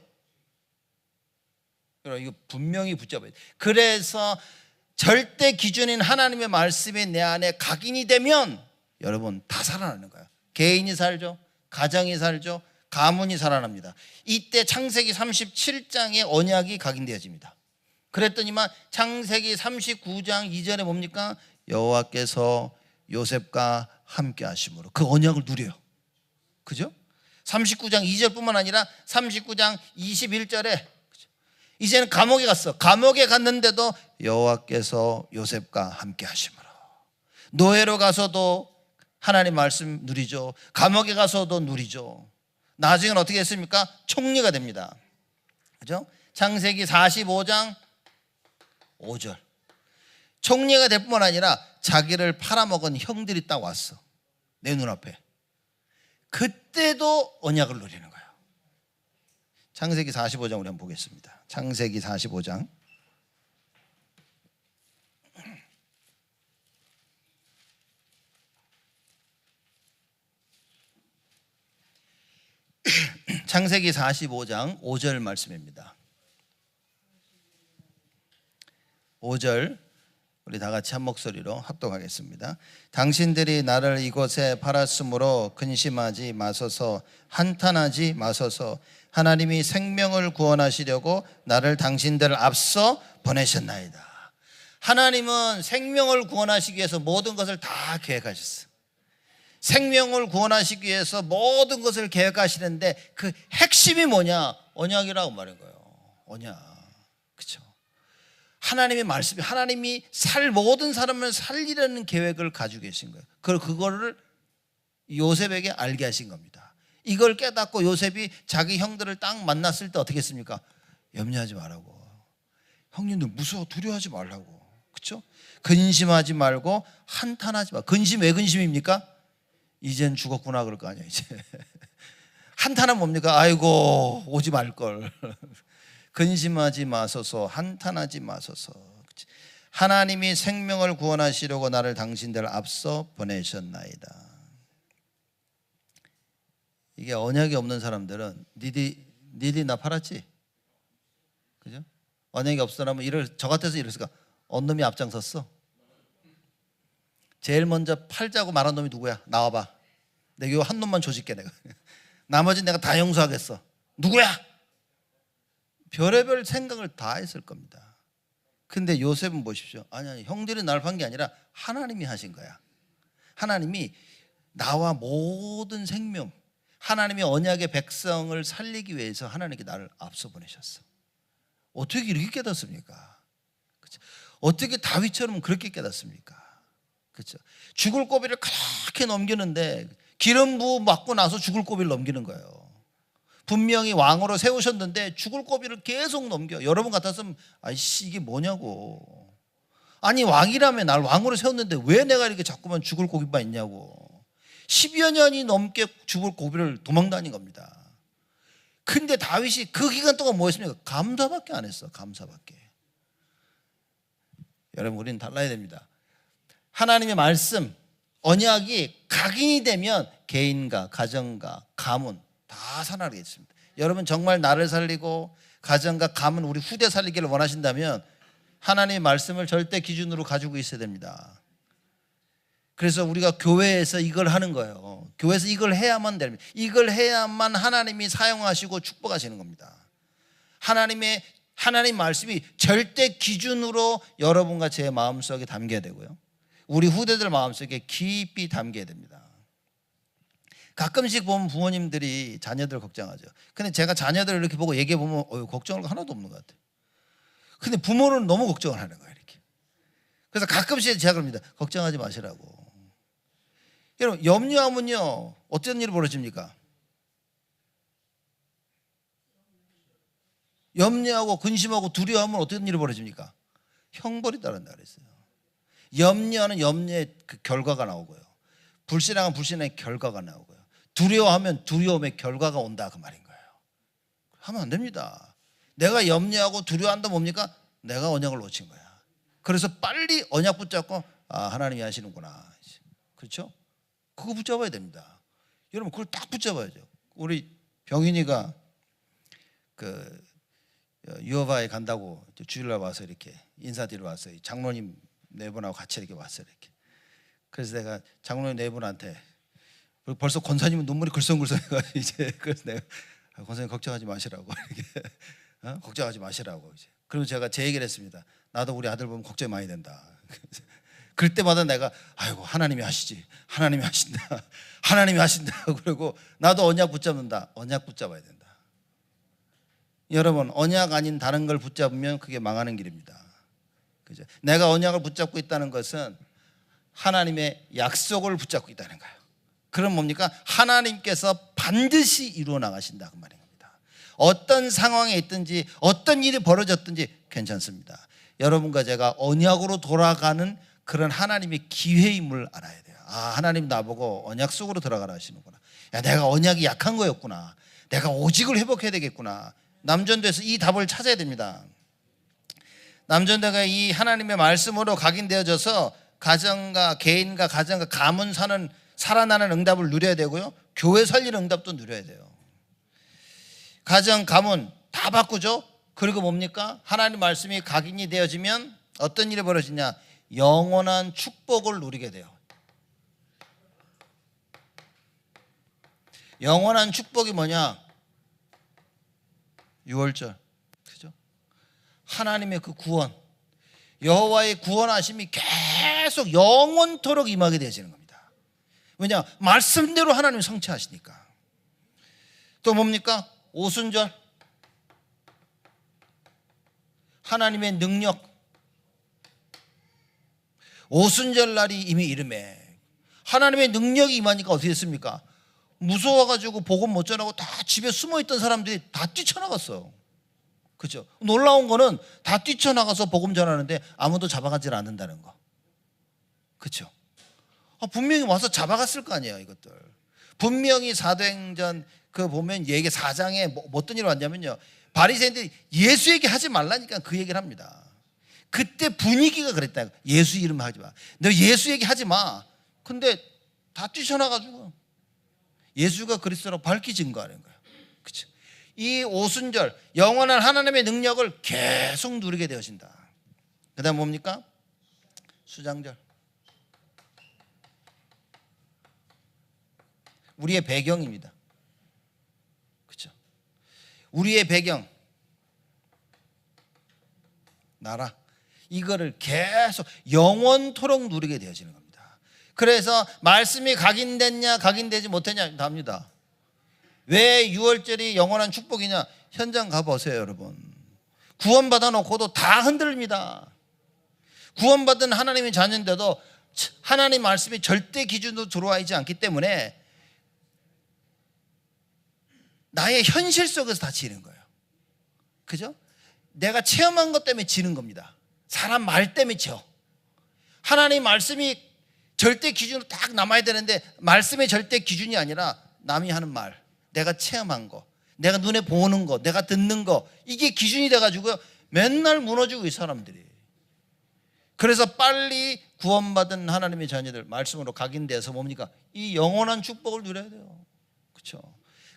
[SPEAKER 1] 이거 분명히 붙잡아야 돼요. 그래서 절대 기준인 하나님의 말씀이 내 안에 각인이 되면 여러분 다 살아나는 거예요. 개인이 살죠, 가정이 살죠, 가문이 살아납니다. 이때 창세기 37장의 언약이 각인되어집니다. 그랬더니만 창세기 39장 이전에 뭡니까? 여호와께서 요셉과 함께 하심으로 그 언약을 누려요. 그죠? 39장 2절뿐만 아니라 39장 21절에 이제는 감옥에 갔어. 감옥에 갔는데도 여호와께서 요셉과 함께 하심으로. 노예로 가서도 하나님 말씀 누리죠. 감옥에 가서도 누리죠. 나중에는 어떻게 했습니까? 총리가 됩니다. 그죠? 창세기 45장 5절. 총리가 될 뿐만 아니라 자기를 팔아먹은 형들이 딱 왔어. 내 눈앞에. 그때도 언약을 누리는 거예요. 창세기 45장 우리 한번 보겠습니다. 창세기 45장. 창세기 45장 5절 말씀입니다. 5절 우리 다 같이 한 목소리로 합독하겠습니다. 당신들이 나를 이곳에 팔았으므로 근심하지 마소서, 한탄하지 마소서. 하나님이 생명을 구원하시려고 나를 당신들 앞서 보내셨나이다. 하나님은 생명을 구원하시기 위해서 모든 것을 다 계획하셨어요. 생명을 구원하시기 위해서 모든 것을 계획하시는데 그 핵심이 뭐냐? 언약이라고 말한 거예요. 언약. 그렇죠? 하나님의 말씀이, 하나님이 모든 사람을 살리려는 계획을 가지고 계신 거예요. 그거를 요셉에게 알게 하신 겁니다. 이걸 깨닫고 요셉이 자기 형들을 딱 만났을 때 어떻게 했습니까? 염려하지 말라고. 형님들 무서워, 두려워하지 말라고. 그렇죠? 근심하지 말고 한탄하지 마. 근심 왜 근심입니까? 이젠 죽었구나 그럴 거 아니에요. 이제 한탄은 뭡니까? 아이고 오지 말걸. 근심하지 마소서, 한탄하지 마소서. 하나님이 생명을 구원하시려고 나를 당신들 앞서 보내셨나이다. 이게 언약이 없는 사람들은 니디 나 팔았지? 그죠? 언약이 없으라면 저 같아서 이랬을까? 언놈이 앞장섰어. 제일 먼저 팔자고 말한 놈이 누구야? 나와봐. 내가 요 한 놈만 조질게 내가. 나머지 내가 다 용서하겠어. 누구야? 별의별 생각을 다 했을 겁니다. 근데 요셉은 보십시오. 아니 형들이 날 판 게 아니라 하나님이 하신 거야. 하나님이 나와 모든 생명, 하나님의 언약의 백성을 살리기 위해서 하나님께 나를 앞서 보내셨어. 어떻게 이렇게 깨닫습니까? 그렇죠? 어떻게 다윗처럼 그렇게 깨닫습니까? 그렇죠? 죽을 고비를 그렇게 넘기는데 기름 부음 맞고 나서 죽을 고비를 넘기는 거예요. 분명히 왕으로 세우셨는데 죽을 고비를 계속 넘겨. 여러분 같았으면 아이씨 이게 뭐냐고. 아니 왕이라면 날 왕으로 세웠는데 왜 내가 이렇게 자꾸만 죽을 고비만 있냐고. 10여 년이 넘게 죽을 고비를 도망다닌 겁니다. 근데 다윗이 그 기간 동안 뭐 했습니까? 감사밖에 안 했어. 감사밖에. 여러분 우리는 달라야 됩니다. 하나님의 말씀, 언약이 각인이 되면 개인과 가정과 가문 다 살아나겠습니다. 여러분 정말 나를 살리고 가정과 가문 우리 후대 살리기를 원하신다면 하나님의 말씀을 절대 기준으로 가지고 있어야 됩니다. 그래서 우리가 교회에서 이걸 하는 거예요. 교회에서 이걸 해야만 됩니다. 이걸 해야만 하나님이 사용하시고 축복하시는 겁니다. 하나님 말씀이 절대 기준으로 여러분과 제 마음속에 담겨야 되고요, 우리 후대들 마음속에 깊이 담겨야 됩니다. 가끔씩 보면 부모님들이 자녀들 걱정하죠. 근데 제가 자녀들을 이렇게 보고 얘기해 보면 걱정할 거 하나도 없는 것 같아요. 근데 부모는 너무 걱정을 하는 거예요, 이렇게. 그래서 가끔씩 제가 그럽니다. 걱정하지 마시라고. 여러분, 염려하면요 어떤 일이 벌어집니까? 염려하고 근심하고 두려워하면 어떤 일이 벌어집니까? 형벌이 따른다 그랬어요. 염려하는 염려의 그 결과가 나오고요, 불신앙은 불신앙의 결과가 나오고요, 두려워하면 두려움의 결과가 온다, 그 말인 거예요. 하면 안 됩니다. 내가 염려하고 두려워한다 뭡니까? 내가 언약을 놓친 거야. 그래서 빨리 언약 붙잡고 하나님이 하시는구나, 그렇죠? 그거 붙잡아야 됩니다. 여러분, 그걸 딱 붙잡아야죠. 우리 병인이가 그 유어바에 간다고 주일날 와서 이렇게 인사드리러 왔어요. 장로님 네 분하고 같이 이렇게 왔어요, 이렇게. 그래서 내가 장로님 네 분한테, 벌써 권사님은 눈물이 글썽글썽해가 이제, 그래서 내가 권사님 걱정하지 마시라고 이렇게, 걱정하지 마시라고 이제. 그리고 제가 제 얘기를 했습니다. 나도 우리 아들 보면 걱정이 많이 된다. 그럴 때마다 내가 아이고 하나님이 하시지, 하나님이 하신다, 하나님이 하신다. 그리고 나도 언약 붙잡는다. 언약 붙잡아야 된다. 여러분, 언약 아닌 다른 걸 붙잡으면 그게 망하는 길입니다. 그죠? 내가 언약을 붙잡고 있다는 것은 하나님의 약속을 붙잡고 있다는 거예요. 그럼 뭡니까? 하나님께서 반드시 이루어 나가신다, 그 말인 겁니다. 어떤 상황에 있든지 어떤 일이 벌어졌든지 괜찮습니다. 여러분과 제가 언약으로 돌아가는 그런 하나님의 기회임을 알아야 돼요. 하나님 나보고 언약 속으로 들어가라 하시는구나. 내가 언약이 약한 거였구나. 내가 오직을 회복해야 되겠구나. 남전도에서 이 답을 찾아야 됩니다. 남전도가 이 하나님의 말씀으로 각인되어져서 가정과 개인과 가정과 가문 사는 살아나는 응답을 누려야 되고요, 교회 살리는 응답도 누려야 돼요. 가정, 가문 다 바꾸죠. 그리고 뭡니까? 하나님 말씀이 각인이 되어지면 어떤 일이 벌어지냐? 영원한 축복을 누리게 돼요. 영원한 축복이 뭐냐? 6월절, 그죠? 하나님의 그 구원, 여호와의 구원하심이 계속 영원토록 임하게 되어지는 겁니다. 왜냐? 말씀대로 하나님이 성취하시니까. 또 뭡니까? 오순절, 하나님의 능력. 오순절 날이 이미 이름에 하나님의 능력이 임하니까 어떻게 됐습니까? 무서워가지고 복음 못 전하고 다 집에 숨어있던 사람들이 다 뛰쳐나갔어요. 그렇죠? 놀라운 거는 다 뛰쳐나가서 복음 전하는데 아무도 잡아가질 않는다는 거. 그렇죠? 분명히 와서 잡아갔을 거 아니에요, 이것들. 분명히 사도행전 그 보면 얘기 4장에 어떤 일이 왔냐면요, 바리새인들이 예수 얘기하지 말라니까 그 얘기를 합니다. 그때 분위기가 그랬다. 예수 이름 하지 마. 너 예수 얘기하지 마. 근데 다 뛰쳐나가지고 예수가 그리스도라고 밝히 증거하는 거예요. 그렇죠? 이 오순절, 영원한 하나님의 능력을 계속 누리게 되어진다. 그 다음 뭡니까? 수장절. 우리의 배경입니다. 그렇죠? 우리의 배경, 나라, 이거를 계속 영원토록 누리게 되어지는 겁니다. 그래서 말씀이 각인됐냐 각인되지 못했냐 답니다. 왜 6월절이 영원한 축복이냐? 현장 가보세요, 여러분. 구원받아 놓고도 다 흔들립니다. 구원받은 하나님의 자녀인데도 하나님 말씀이 절대 기준으로 들어와 있지 않기 때문에 나의 현실 속에서 다 지는 거예요. 그죠? 내가 체험한 것 때문에 지는 겁니다. 사람 말 때문에 져. 하나님 말씀이 절대 기준으로 딱 남아야 되는데 말씀의 절대 기준이 아니라 남이 하는 말, 내가 체험한 거, 내가 눈에 보는 거, 내가 듣는 거, 이게 기준이 돼가지고 맨날 무너지고 이 사람들이. 그래서 빨리 구원받은 하나님의 자녀들 말씀으로 각인돼서 뭡니까? 이 영원한 축복을 누려야 돼요. 그렇죠?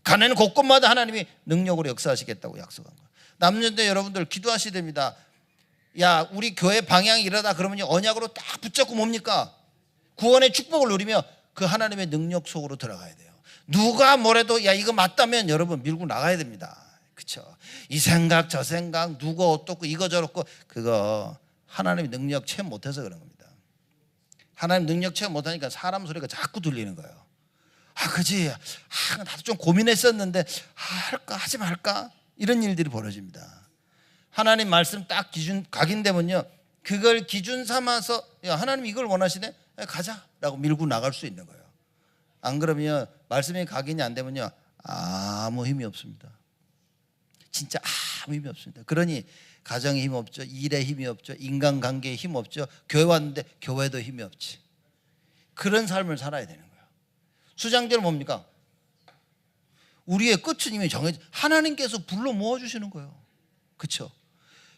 [SPEAKER 1] 가는 곳곳마다 하나님이 능력으로 역사하시겠다고 약속한 거예요. 남녀대 여러분들 기도하셔야 됩니다. 야, 우리 교회 방향이 이러다 그러면 언약으로 딱 붙잡고 뭡니까? 구원의 축복을 누리며 그 하나님의 능력 속으로 들어가야 돼요. 누가 뭐래도 야 이거 맞다면 여러분 밀고 나가야 됩니다. 그렇죠? 이 생각 저 생각 누가 어떻고 이거 저렇고 그거 하나님의 능력 체험 못해서 그런 겁니다. 하나님 능력 체험 못하니까 사람 소리가 자꾸 들리는 거예요. 아 그지? 아 나도 좀 고민했었는데 할까 하지 말까? 이런 일들이 벌어집니다. 하나님 말씀 딱 기준 각인되면요 그걸 기준 삼아서 야 하나님 이걸 원하시네? 야, 가자라고 밀고 나갈 수 있는 거예요. 안 그러면 말씀이 각인이 안 되면요 아무 힘이 없습니다. 진짜 아무 힘이 없습니다. 그러니 가정에 힘 없죠. 일에 힘이 없죠. 인간관계에 힘 없죠. 교회 왔는데 교회도 힘이 없지. 그런 삶을 살아야 되는 거예요. 수장제는 뭡니까? 우리의 끝은 이미 정해져 하나님께서 불러 모아주시는 거예요. 그렇죠?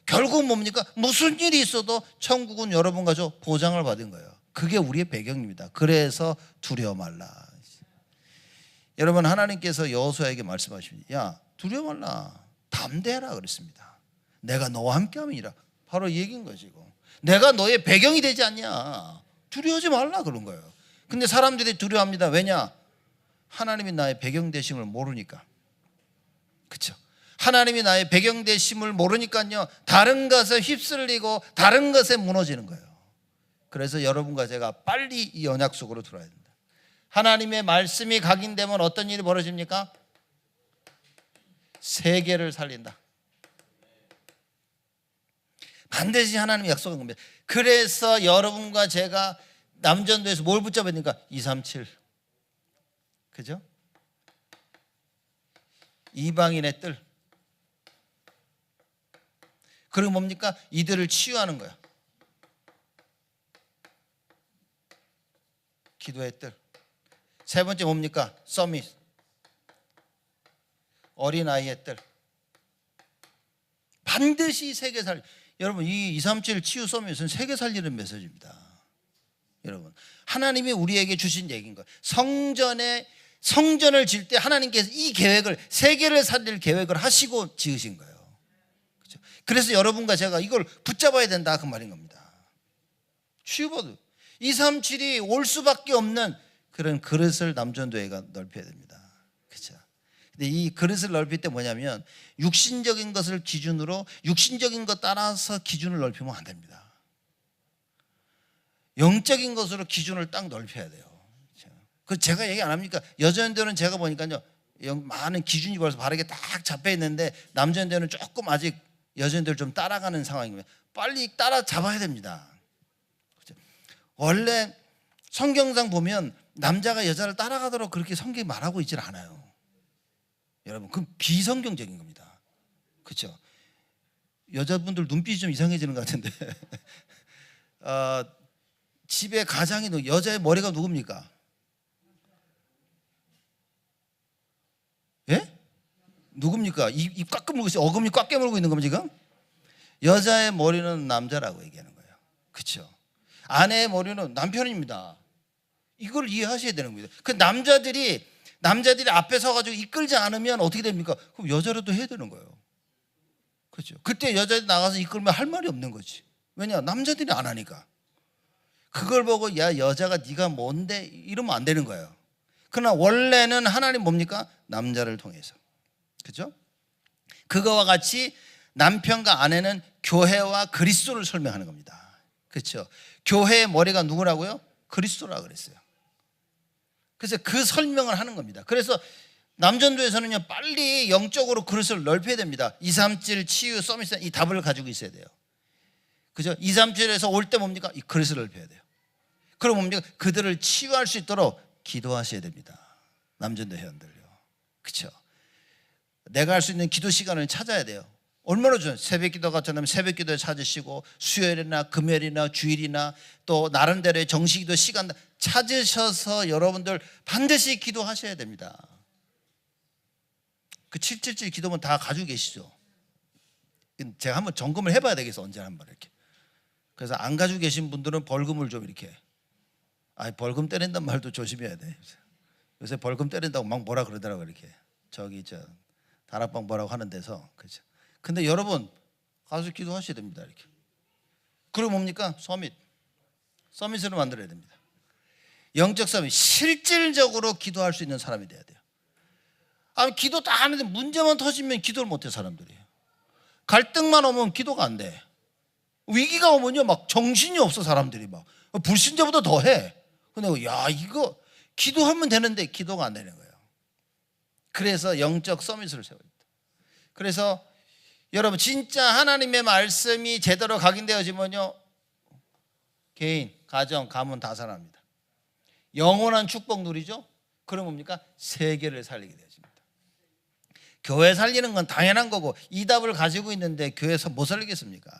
[SPEAKER 1] 결국 뭡니까? 무슨 일이 있어도 천국은 여러분과 저 보장을 받은 거예요. 그게 우리의 배경입니다. 그래서 두려워 말라. 여러분 하나님께서 여호수아에게 말씀하십니다. 야 두려워 말라. 담대하라 그랬습니다. 내가 너와 함께함이니라. 바로 이 얘기인 거지. 내가 너의 배경이 되지 않냐. 두려워하지 말라 그런 거예요. 근데 사람들이 두려워합니다. 왜냐? 하나님이 나의 배경 되심을 모르니까. 그렇죠? 하나님이 나의 배경 되심을 모르니까요. 다른 것에 휩쓸리고 다른 것에 무너지는 거예요. 그래서 여러분과 제가 빨리 이 언약 속으로 들어야 된다. 하나님의 말씀이 각인되면 어떤 일이 벌어집니까? 세계를 살린다. 반드시 하나님이 약속한 겁니다. 그래서 여러분과 제가 남전도에서 뭘 붙잡아야 됩니까? 237. 그죠? 이방인의 뜰. 그리고 뭡니까? 이들을 치유하는 거야. 기도의 뜰. 세 번째 뭡니까? 서밋. 어린아이의 뜰. 반드시 세계 살. 여러분 이 237 치유 서밋은 세계 살리는 메시지입니다. 여러분 하나님이 우리에게 주신 얘기인 거예요. 성전을 질 때 하나님께서 이 계획을 세계를 살릴 계획을 하시고 지으신 거예요. 그렇죠? 그래서 여러분과 제가 이걸 붙잡아야 된다 그 말인 겁니다. 치유받을 237이 올 수밖에 없는 그런 그릇을 남전도회가 넓혀야 됩니다. 그렇죠? 근데 이 그릇을 넓힐 때 뭐냐면 육신적인 것을 기준으로 육신적인 것 따라서 기준을 넓히면 안 됩니다. 영적인 것으로 기준을 딱 넓혀야 돼요. 그 제가 얘기 안 합니까? 여자연대는 제가 보니까요 많은 기준이 벌써 바르게 딱 잡혀 있는데 남자연대는 조금 아직 여자연대를 좀 따라가는 상황입니다. 빨리 따라잡아야 됩니다. 원래 성경상 보면 남자가 여자를 따라가도록 그렇게 성경이 말하고 있질 않아요. 여러분 그건 비성경적인 겁니다. 그렇죠? 여자분들 눈빛이 좀 이상해지는 것 같은데 집에 가장이 여자의 머리가 누굽니까? 예? 누굽니까? 입 꽉 깨물고 있어요. 어금니 꽉 깨물고 있는 겁니까 지금? 여자의 머리는 남자라고 얘기하는 거예요. 그렇죠? 아내의 머리는 남편입니다. 이걸 이해하셔야 되는 겁니다. 그 남자들이 앞에 서가지고 이끌지 않으면 어떻게 됩니까? 그럼 여자라도 해야 되는 거예요. 그렇죠? 그때 여자들이 나가서 이끌면 할 말이 없는 거지. 왜냐? 남자들이 안 하니까. 그걸 보고 야 여자가 네가 뭔데 이러면 안 되는 거예요. 그러나 원래는 하나님 뭡니까? 남자를 통해서. 그렇죠? 그거와 같이 남편과 아내는 교회와 그리스도를 설명하는 겁니다. 그렇죠? 교회의 머리가 누구라고요? 그리스도라고 그랬어요. 그래서 그 설명을 하는 겁니다. 그래서 남전도에서는요 빨리 영적으로 그릇을 넓혀야 됩니다. 237 치유 서밋 이 답을 가지고 있어야 돼요. 그죠? 237에서 올 때 뭡니까? 이 그릇을 넓혀야 돼요. 그럼 뭡니까? 그들을 치유할 수 있도록 기도하셔야 됩니다. 남전도 회원들요. 그렇죠? 내가 할 수 있는 기도 시간을 찾아야 돼요. 얼마나 좋아요. 새벽 기도 같으면 새벽 기도에 찾으시고 수요일이나 금요일이나 주일이나 또 나름대로의 정식기도 시간 찾으셔서 여러분들 반드시 기도하셔야 됩니다. 그 777 기도문 다 가지고 계시죠? 제가 한번 점검을 해봐야 되겠어. 언제 한번 이렇게. 그래서 안 가지고 계신 분들은 벌금을 좀 이렇게 벌금 때린단 말도 조심해야 돼. 요새 벌금 때린다고 막 뭐라 그러더라고 이렇게. 저기 다락방 뭐라고 하는 데서. 그죠? 근데 여러분 가서 기도하셔야 됩니다. 이렇게. 그리고 뭡니까? 서밋으로 만들어야 됩니다. 영적 싸움이 실질적으로 기도할 수 있는 사람이 돼야 돼요. 아니 기도 다 하는데 문제만 터지면 기도를 못해 사람들이. 갈등만 오면 기도가 안 돼. 위기가 오면요 막 정신이 없어 사람들이 막 불신자보다 더 해. 근데 야 이거 기도하면 되는데 기도가 안 되는 거예요. 그래서 영적 서밋을 세워야 됩니다. 그래서 여러분 진짜 하나님의 말씀이 제대로 각인되어지면요 개인, 가정, 가문 다 살아납니다. 영원한 축복 누리죠. 그럼 뭡니까? 세계를 살리게 되어집니다. 교회 살리는 건 당연한 거고 이 답을 가지고 있는데 교회에서 못 살리겠습니까?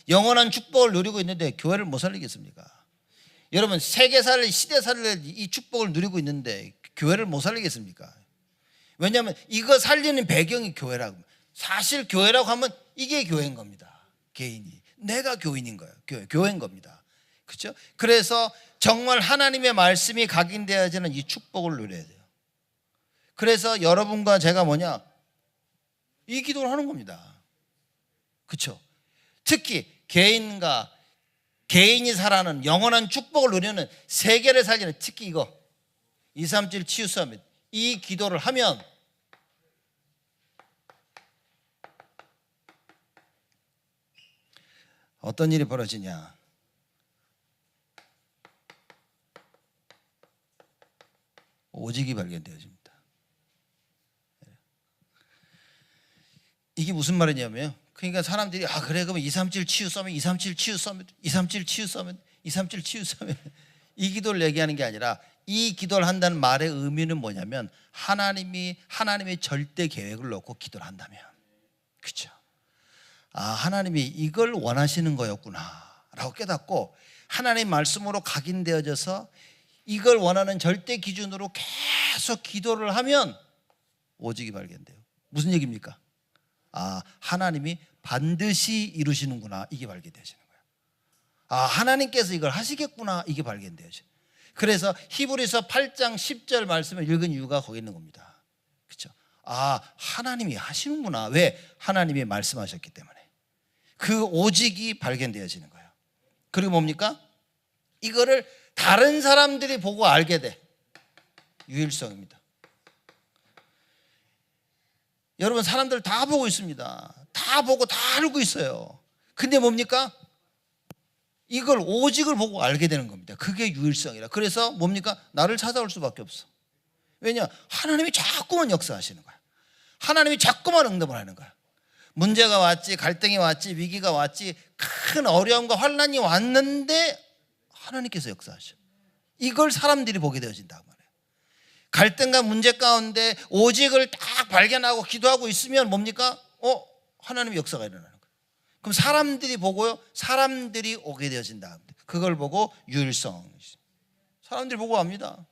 [SPEAKER 1] 영원한 축복을 누리고 있는데 교회를 못 살리겠습니까? 여러분 세계사를 시대사를 이 축복을 누리고 있는데 교회를 못 살리겠습니까? 왜냐하면 이거 살리는 배경이 교회라고. 사실 교회라고 하면 이게 교회인 겁니다. 개인이 내가 교인인 거예요. 교회인 겁니다. 그렇죠? 그래서 정말 하나님의 말씀이 각인되어지는 이 축복을 누려야 돼요. 그래서 여러분과 제가 뭐냐? 이 기도를 하는 겁니다. 그렇죠? 특히 개인이 살아가는 영원한 축복을 누리는 세계를 살리는 특히 이거 237 치유 서밋 이 기도를 하면 어떤 일이 벌어지냐? 오직이 발견되어집니다. 이게 무슨 말이냐면 그러니까 사람들이 그래 그러면 237 치유 서밋 237 치유 서밋 237 치유 서밋 237 치유 서밋 이 기도를 얘기하는 게 아니라 이 기도를 한다는 말의 의미는 뭐냐면 하나님의 절대 계획을 놓고 기도를 한다면 그렇죠? 하나님이 이걸 원하시는 거였구나 라고 깨닫고 하나님 말씀으로 각인되어져서 이걸 원하는 절대 기준으로 계속 기도를 하면 오직이 발견돼요. 무슨 얘기입니까? 하나님이 반드시 이루시는구나 이게 발견되시는 거예요. 하나님께서 이걸 하시겠구나 이게 발견되어져요. 그래서 히브리서 8장 10절 말씀을 읽은 이유가 거기 있는 겁니다. 그렇죠? 하나님이 하시는구나. 왜? 하나님이 말씀하셨기 때문에. 그 오직이 발견되어지는 거예요. 그리고 뭡니까? 이거를 다른 사람들이 보고 알게 돼. 유일성입니다. 여러분 사람들 다 보고 있습니다. 다 보고 다 알고 있어요. 근데 뭡니까? 이걸 오직을 보고 알게 되는 겁니다. 그게 유일성이라. 그래서 뭡니까? 나를 찾아올 수밖에 없어. 왜냐? 하나님이 자꾸만 역사하시는 거야. 하나님이 자꾸만 응답을 하는 거야. 문제가 왔지, 갈등이 왔지, 위기가 왔지, 큰 어려움과 환난이 왔는데 하나님께서 역사하셔. 이걸 사람들이 보게 되어진다고 말해요. 갈등과 문제 가운데 오직을 딱 발견하고 기도하고 있으면 뭡니까? 하나님의 역사가 일어나는 거예요. 그럼 사람들이 보고요, 사람들이 오게 되어진다. 그걸 보고 유일성. 사람들이 보고 압니다.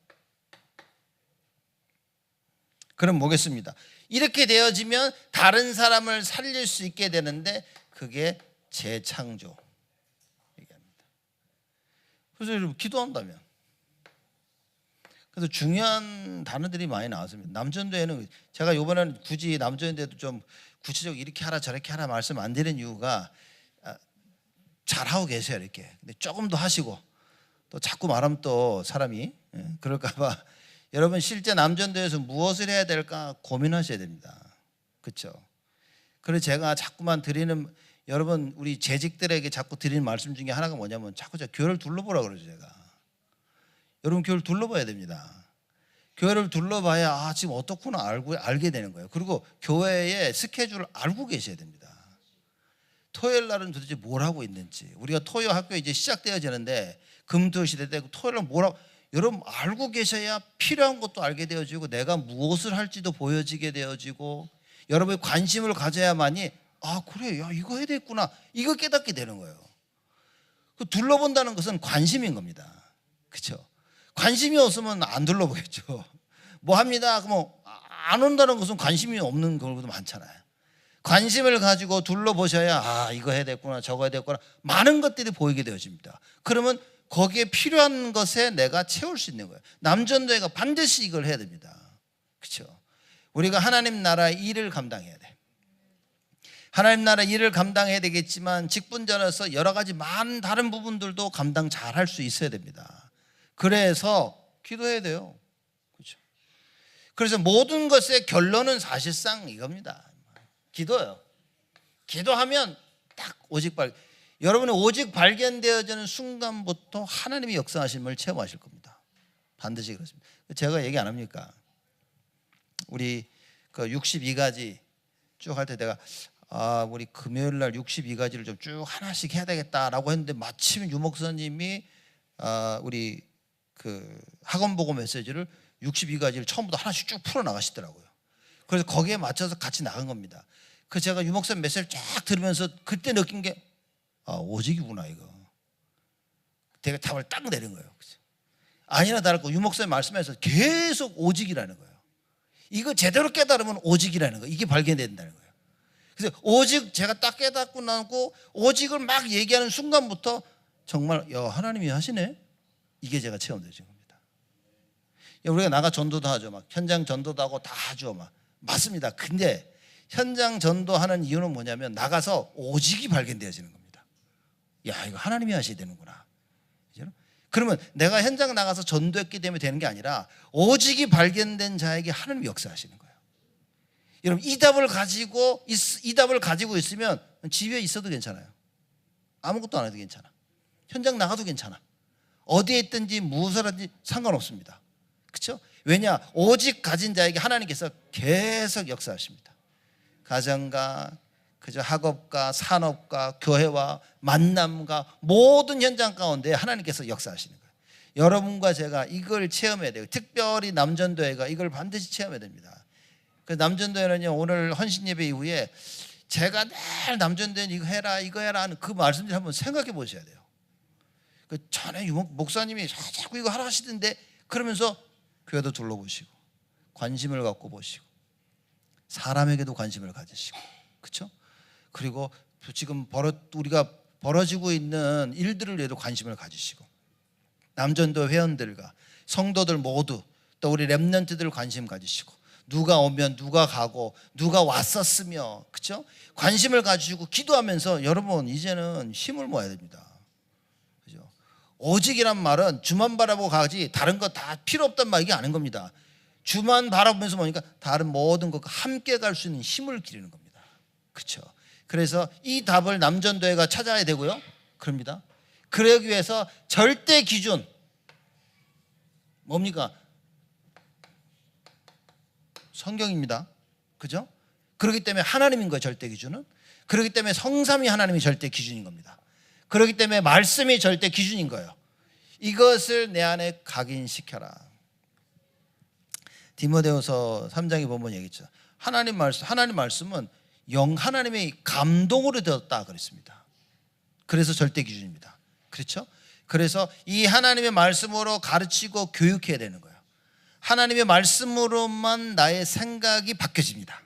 [SPEAKER 1] 그럼 보겠습니다. 이렇게 되어지면 다른 사람을 살릴 수 있게 되는데 그게 재창조 얘기합니다. 그래서 여러분 기도한다면 그래서 중요한 단어들이 많이 나왔습니다. 남전도에는 제가 이번에는 굳이 남전도에도 좀 구체적으로 이렇게 하라 저렇게 하라 말씀 안 드리는 이유가 잘하고 계세요 이렇게. 근데 조금 더 하시고 또 자꾸 말하면 또 사람이 그럴까 봐 여러분 실제 남전도에서 무엇을 해야 될까 고민하셔야 됩니다. 그렇죠? 그래서 제가 자꾸만 드리는 여러분 우리 재직들에게 자꾸 드리는 말씀 중에 하나가 뭐냐면 자꾸 제가 교회를 둘러보라 그러죠. 제가 여러분 교회를 둘러봐야 됩니다. 교회를 둘러봐야 지금 어떻구나 알게 되는 거예요. 그리고 교회의 스케줄을 알고 계셔야 됩니다. 토요일 날은 도대체 뭘 하고 있는지 우리가 토요 학교 이제 시작되어지는데 금토 시대 되고 토요일 날 뭘 하고 여러분 알고 계셔야 필요한 것도 알게 되어지고 내가 무엇을 할지도 보여지게 되어지고 여러분이 관심을 가져야만이 그래 야 이거 해야 되겠구나 이거 깨닫게 되는 거예요. 그 둘러본다는 것은 관심인 겁니다. 그렇죠? 관심이 없으면 안 둘러보겠죠. 뭐 합니다. 그럼 안 온다는 것은 관심이 없는 경우도 많잖아요. 관심을 가지고 둘러보셔야 이거 해야 되겠구나 저거 해야 되겠구나 많은 것들이 보이게 되어집니다. 그러면 거기에 필요한 것에 내가 채울 수 있는 거예요. 남전도회가 반드시 이걸 해야 됩니다. 그렇죠? 우리가 하나님 나라의 일을 감당해야 돼. 하나님 나라 일을 감당해야 되겠지만 직분자로서 여러 가지 많은 다른 부분들도 감당 잘 할 수 있어야 됩니다. 그래서 기도해야 돼요. 그렇죠? 그래서 모든 것의 결론은 사실상 이겁니다. 기도예요. 기도하면 딱 오직 여러분이 오직 발견되어지는 순간부터 하나님이 역사하심을 체험하실 겁니다. 반드시 그렇습니다. 제가 얘기 안 합니까? 우리 그 62가지 쭉 할 때 내가 우리 금요일 날 62가지를 좀 쭉 하나씩 해야 되겠다라고 했는데 마침 유 목사님이 우리 그 학원 보고 메시지를 62가지를 처음부터 하나씩 쭉 풀어 나가시더라고요. 그래서 거기에 맞춰서 같이 나간 겁니다. 그 제가 유 목사님 메시지를 쫙 들으면서 그때 느낀 게 오직이구나 이거. 제가 답을 딱 내린 거예요. 아니나 다를까 유 목사님 말씀에서 계속 오직이라는 거예요. 이거 제대로 깨달으면 오직이라는 거예요. 이게 발견된다는 거예요. 그래서 오직 제가 딱 깨닫고 나고 오직을 막 얘기하는 순간부터 정말 하나님이 하시네. 이게 제가 체험되신 겁니다. 우리가 나가 전도도 하죠. 막 현장 전도도 하고 다 하죠. 막 맞습니다. 근데 현장 전도하는 이유는 뭐냐면 나가서 오직이 발견되어지는 겁니다. 야 이거 하나님이 하셔야 되는구나. 그러면 내가 현장 나가서 전도했기 때문에 되는 게 아니라 오직이 발견된 자에게 하나님이 역사하시는 거예요. 여러분 이 답을 가지고 있으면 집에 있어도 괜찮아요. 아무것도 안 해도 괜찮아. 현장 나가도 괜찮아. 어디에 있든지 무엇을 하든지 상관없습니다. 그렇죠? 왜냐? 오직 가진 자에게 하나님께서 계속 역사하십니다. 가정과 그저 학업과 산업과 교회와 만남과 모든 현장 가운데 하나님께서 역사하시는 거예요. 여러분과 제가 이걸 체험해야 돼요. 특별히 남전도회가 이걸 반드시 체험해야 됩니다. 그 남전도회는요 오늘 헌신예배 이후에 제가 늘 남전도회는 이거 해라 하는 그 말씀들 한번 생각해 보셔야 돼요. 그 전에 목사님이 자꾸 이거 하라 하시던데 그러면서 교회도 둘러보시고 관심을 갖고 보시고 사람에게도 관심을 가지시고 그렇죠? 그리고 지금 우리가 벌어지고 있는 일들을 위해도 관심을 가지시고 남전도 회원들과 성도들 모두 또 우리 렘넌트들 관심 가지시고 누가 오면 누가 가고 누가 왔었으며 그렇죠? 관심을 가지고 기도하면서 여러분 이제는 힘을 모아야 됩니다. 그죠? 오직이란 말은 주만 바라보고 가지 다른 거 다 필요 없단 말 이게 아닌 겁니다. 주만 바라보면서 보니까 다른 모든 것과 함께 갈 수 있는 힘을 기르는 겁니다. 그렇죠? 그래서 이 답을 남전도회가 찾아야 되고요. 그럽니다. 그러기 위해서 절대 기준 뭡니까? 성경입니다. 그죠? 그렇기 때문에 하나님인 거예요. 절대 기준은. 그렇기 때문에 성삼위 하나님이 절대 기준인 겁니다. 그렇기 때문에 말씀이 절대 기준인 거예요. 이것을 내 안에 각인시켜라. 디모데후서 3장에 보면 얘기했죠. 하나님 말씀은 하나님의 감동으로 되었다 그랬습니다. 그래서 절대 기준입니다. 그렇죠? 그래서 이 하나님의 말씀으로 가르치고 교육해야 되는 거예요. 하나님의 말씀으로만 나의 생각이 바뀌어집니다.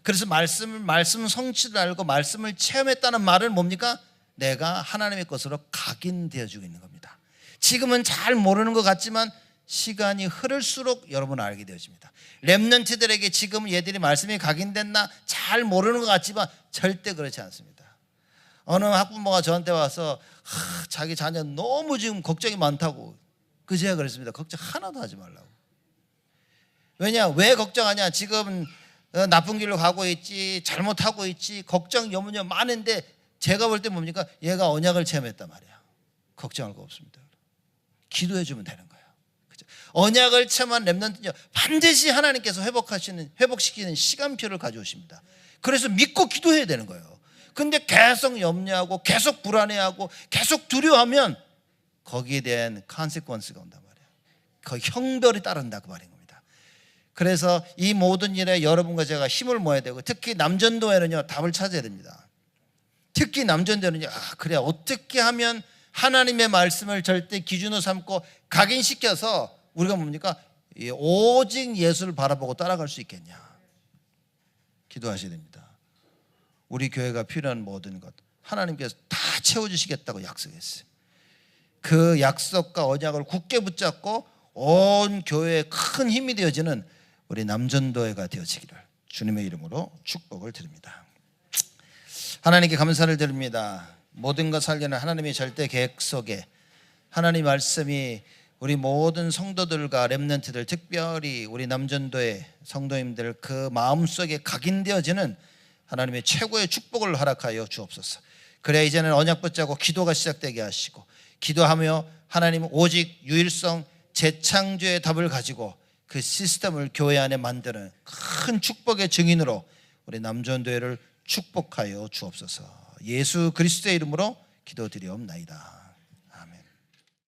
[SPEAKER 1] 그래서 말씀 성취를 알고 말씀을 체험했다는 말은 뭡니까? 내가 하나님의 것으로 각인되어지고 있는 겁니다. 지금은 잘 모르는 것 같지만 시간이 흐를수록 여러분은 알게 되어집니다. 렘넌트들에게 지금 얘들이 말씀이 각인됐나 잘 모르는 것 같지만 절대 그렇지 않습니다. 어느 학부모가 저한테 와서 자기 자녀 너무 지금 걱정이 많다고 그제야 그랬습니다. 걱정 하나도 하지 말라고. 왜 걱정하냐? 지금 나쁜 길로 가고 있지 잘못하고 있지 걱정 염려 많은데 제가 볼 때 뭡니까? 얘가 언약을 체험했단 말이야. 걱정할 거 없습니다. 기도해 주면 되는 거예요. 그렇죠? 언약을 체험한 렘넌트는요 반드시 하나님께서 회복시키는 시간표를 가져오십니다. 그래서 믿고 기도해야 되는 거예요. 근데 계속 염려하고 계속 불안해하고 계속 두려워하면 거기에 대한 consequence가 온단 말이에요. 거의 형벌이 따른다 그 말인 겁니다. 그래서 이 모든 일에 여러분과 제가 힘을 모아야 되고 특히 남전도회는요 답을 찾아야 됩니다. 특히 남전도회는요 그래 어떻게 하면 하나님의 말씀을 절대 기준으로 삼고 각인시켜서 우리가 뭡니까? 오직 예수를 바라보고 따라갈 수 있겠냐. 기도하셔야 됩니다. 우리 교회가 필요한 모든 것 하나님께서 다 채워주시겠다고 약속했어요. 그 약속과 언약을 굳게 붙잡고 온 교회에 큰 힘이 되어지는 우리 남전도회가 되어지기를 주님의 이름으로 축복을 드립니다. 하나님께 감사를 드립니다. 모든 것 살리는 하나님의 절대 계획 속에 하나님 말씀이 우리 모든 성도들과 렘넌트들, 특별히 우리 남전도의 성도님들 그 마음속에 각인되어지는 하나님의 최고의 축복을 허락하여 주옵소서. 그래야 이제는 언약 붙잡고 기도가 시작되게 하시고, 기도하며 하나님 오직 유일성 재창조의 답을 가지고 그 시스템을 교회 안에 만드는 큰 축복의 증인으로 우리 남전도회를 축복하여 주옵소서. 예수 그리스도의 이름으로 기도드리옵나이다.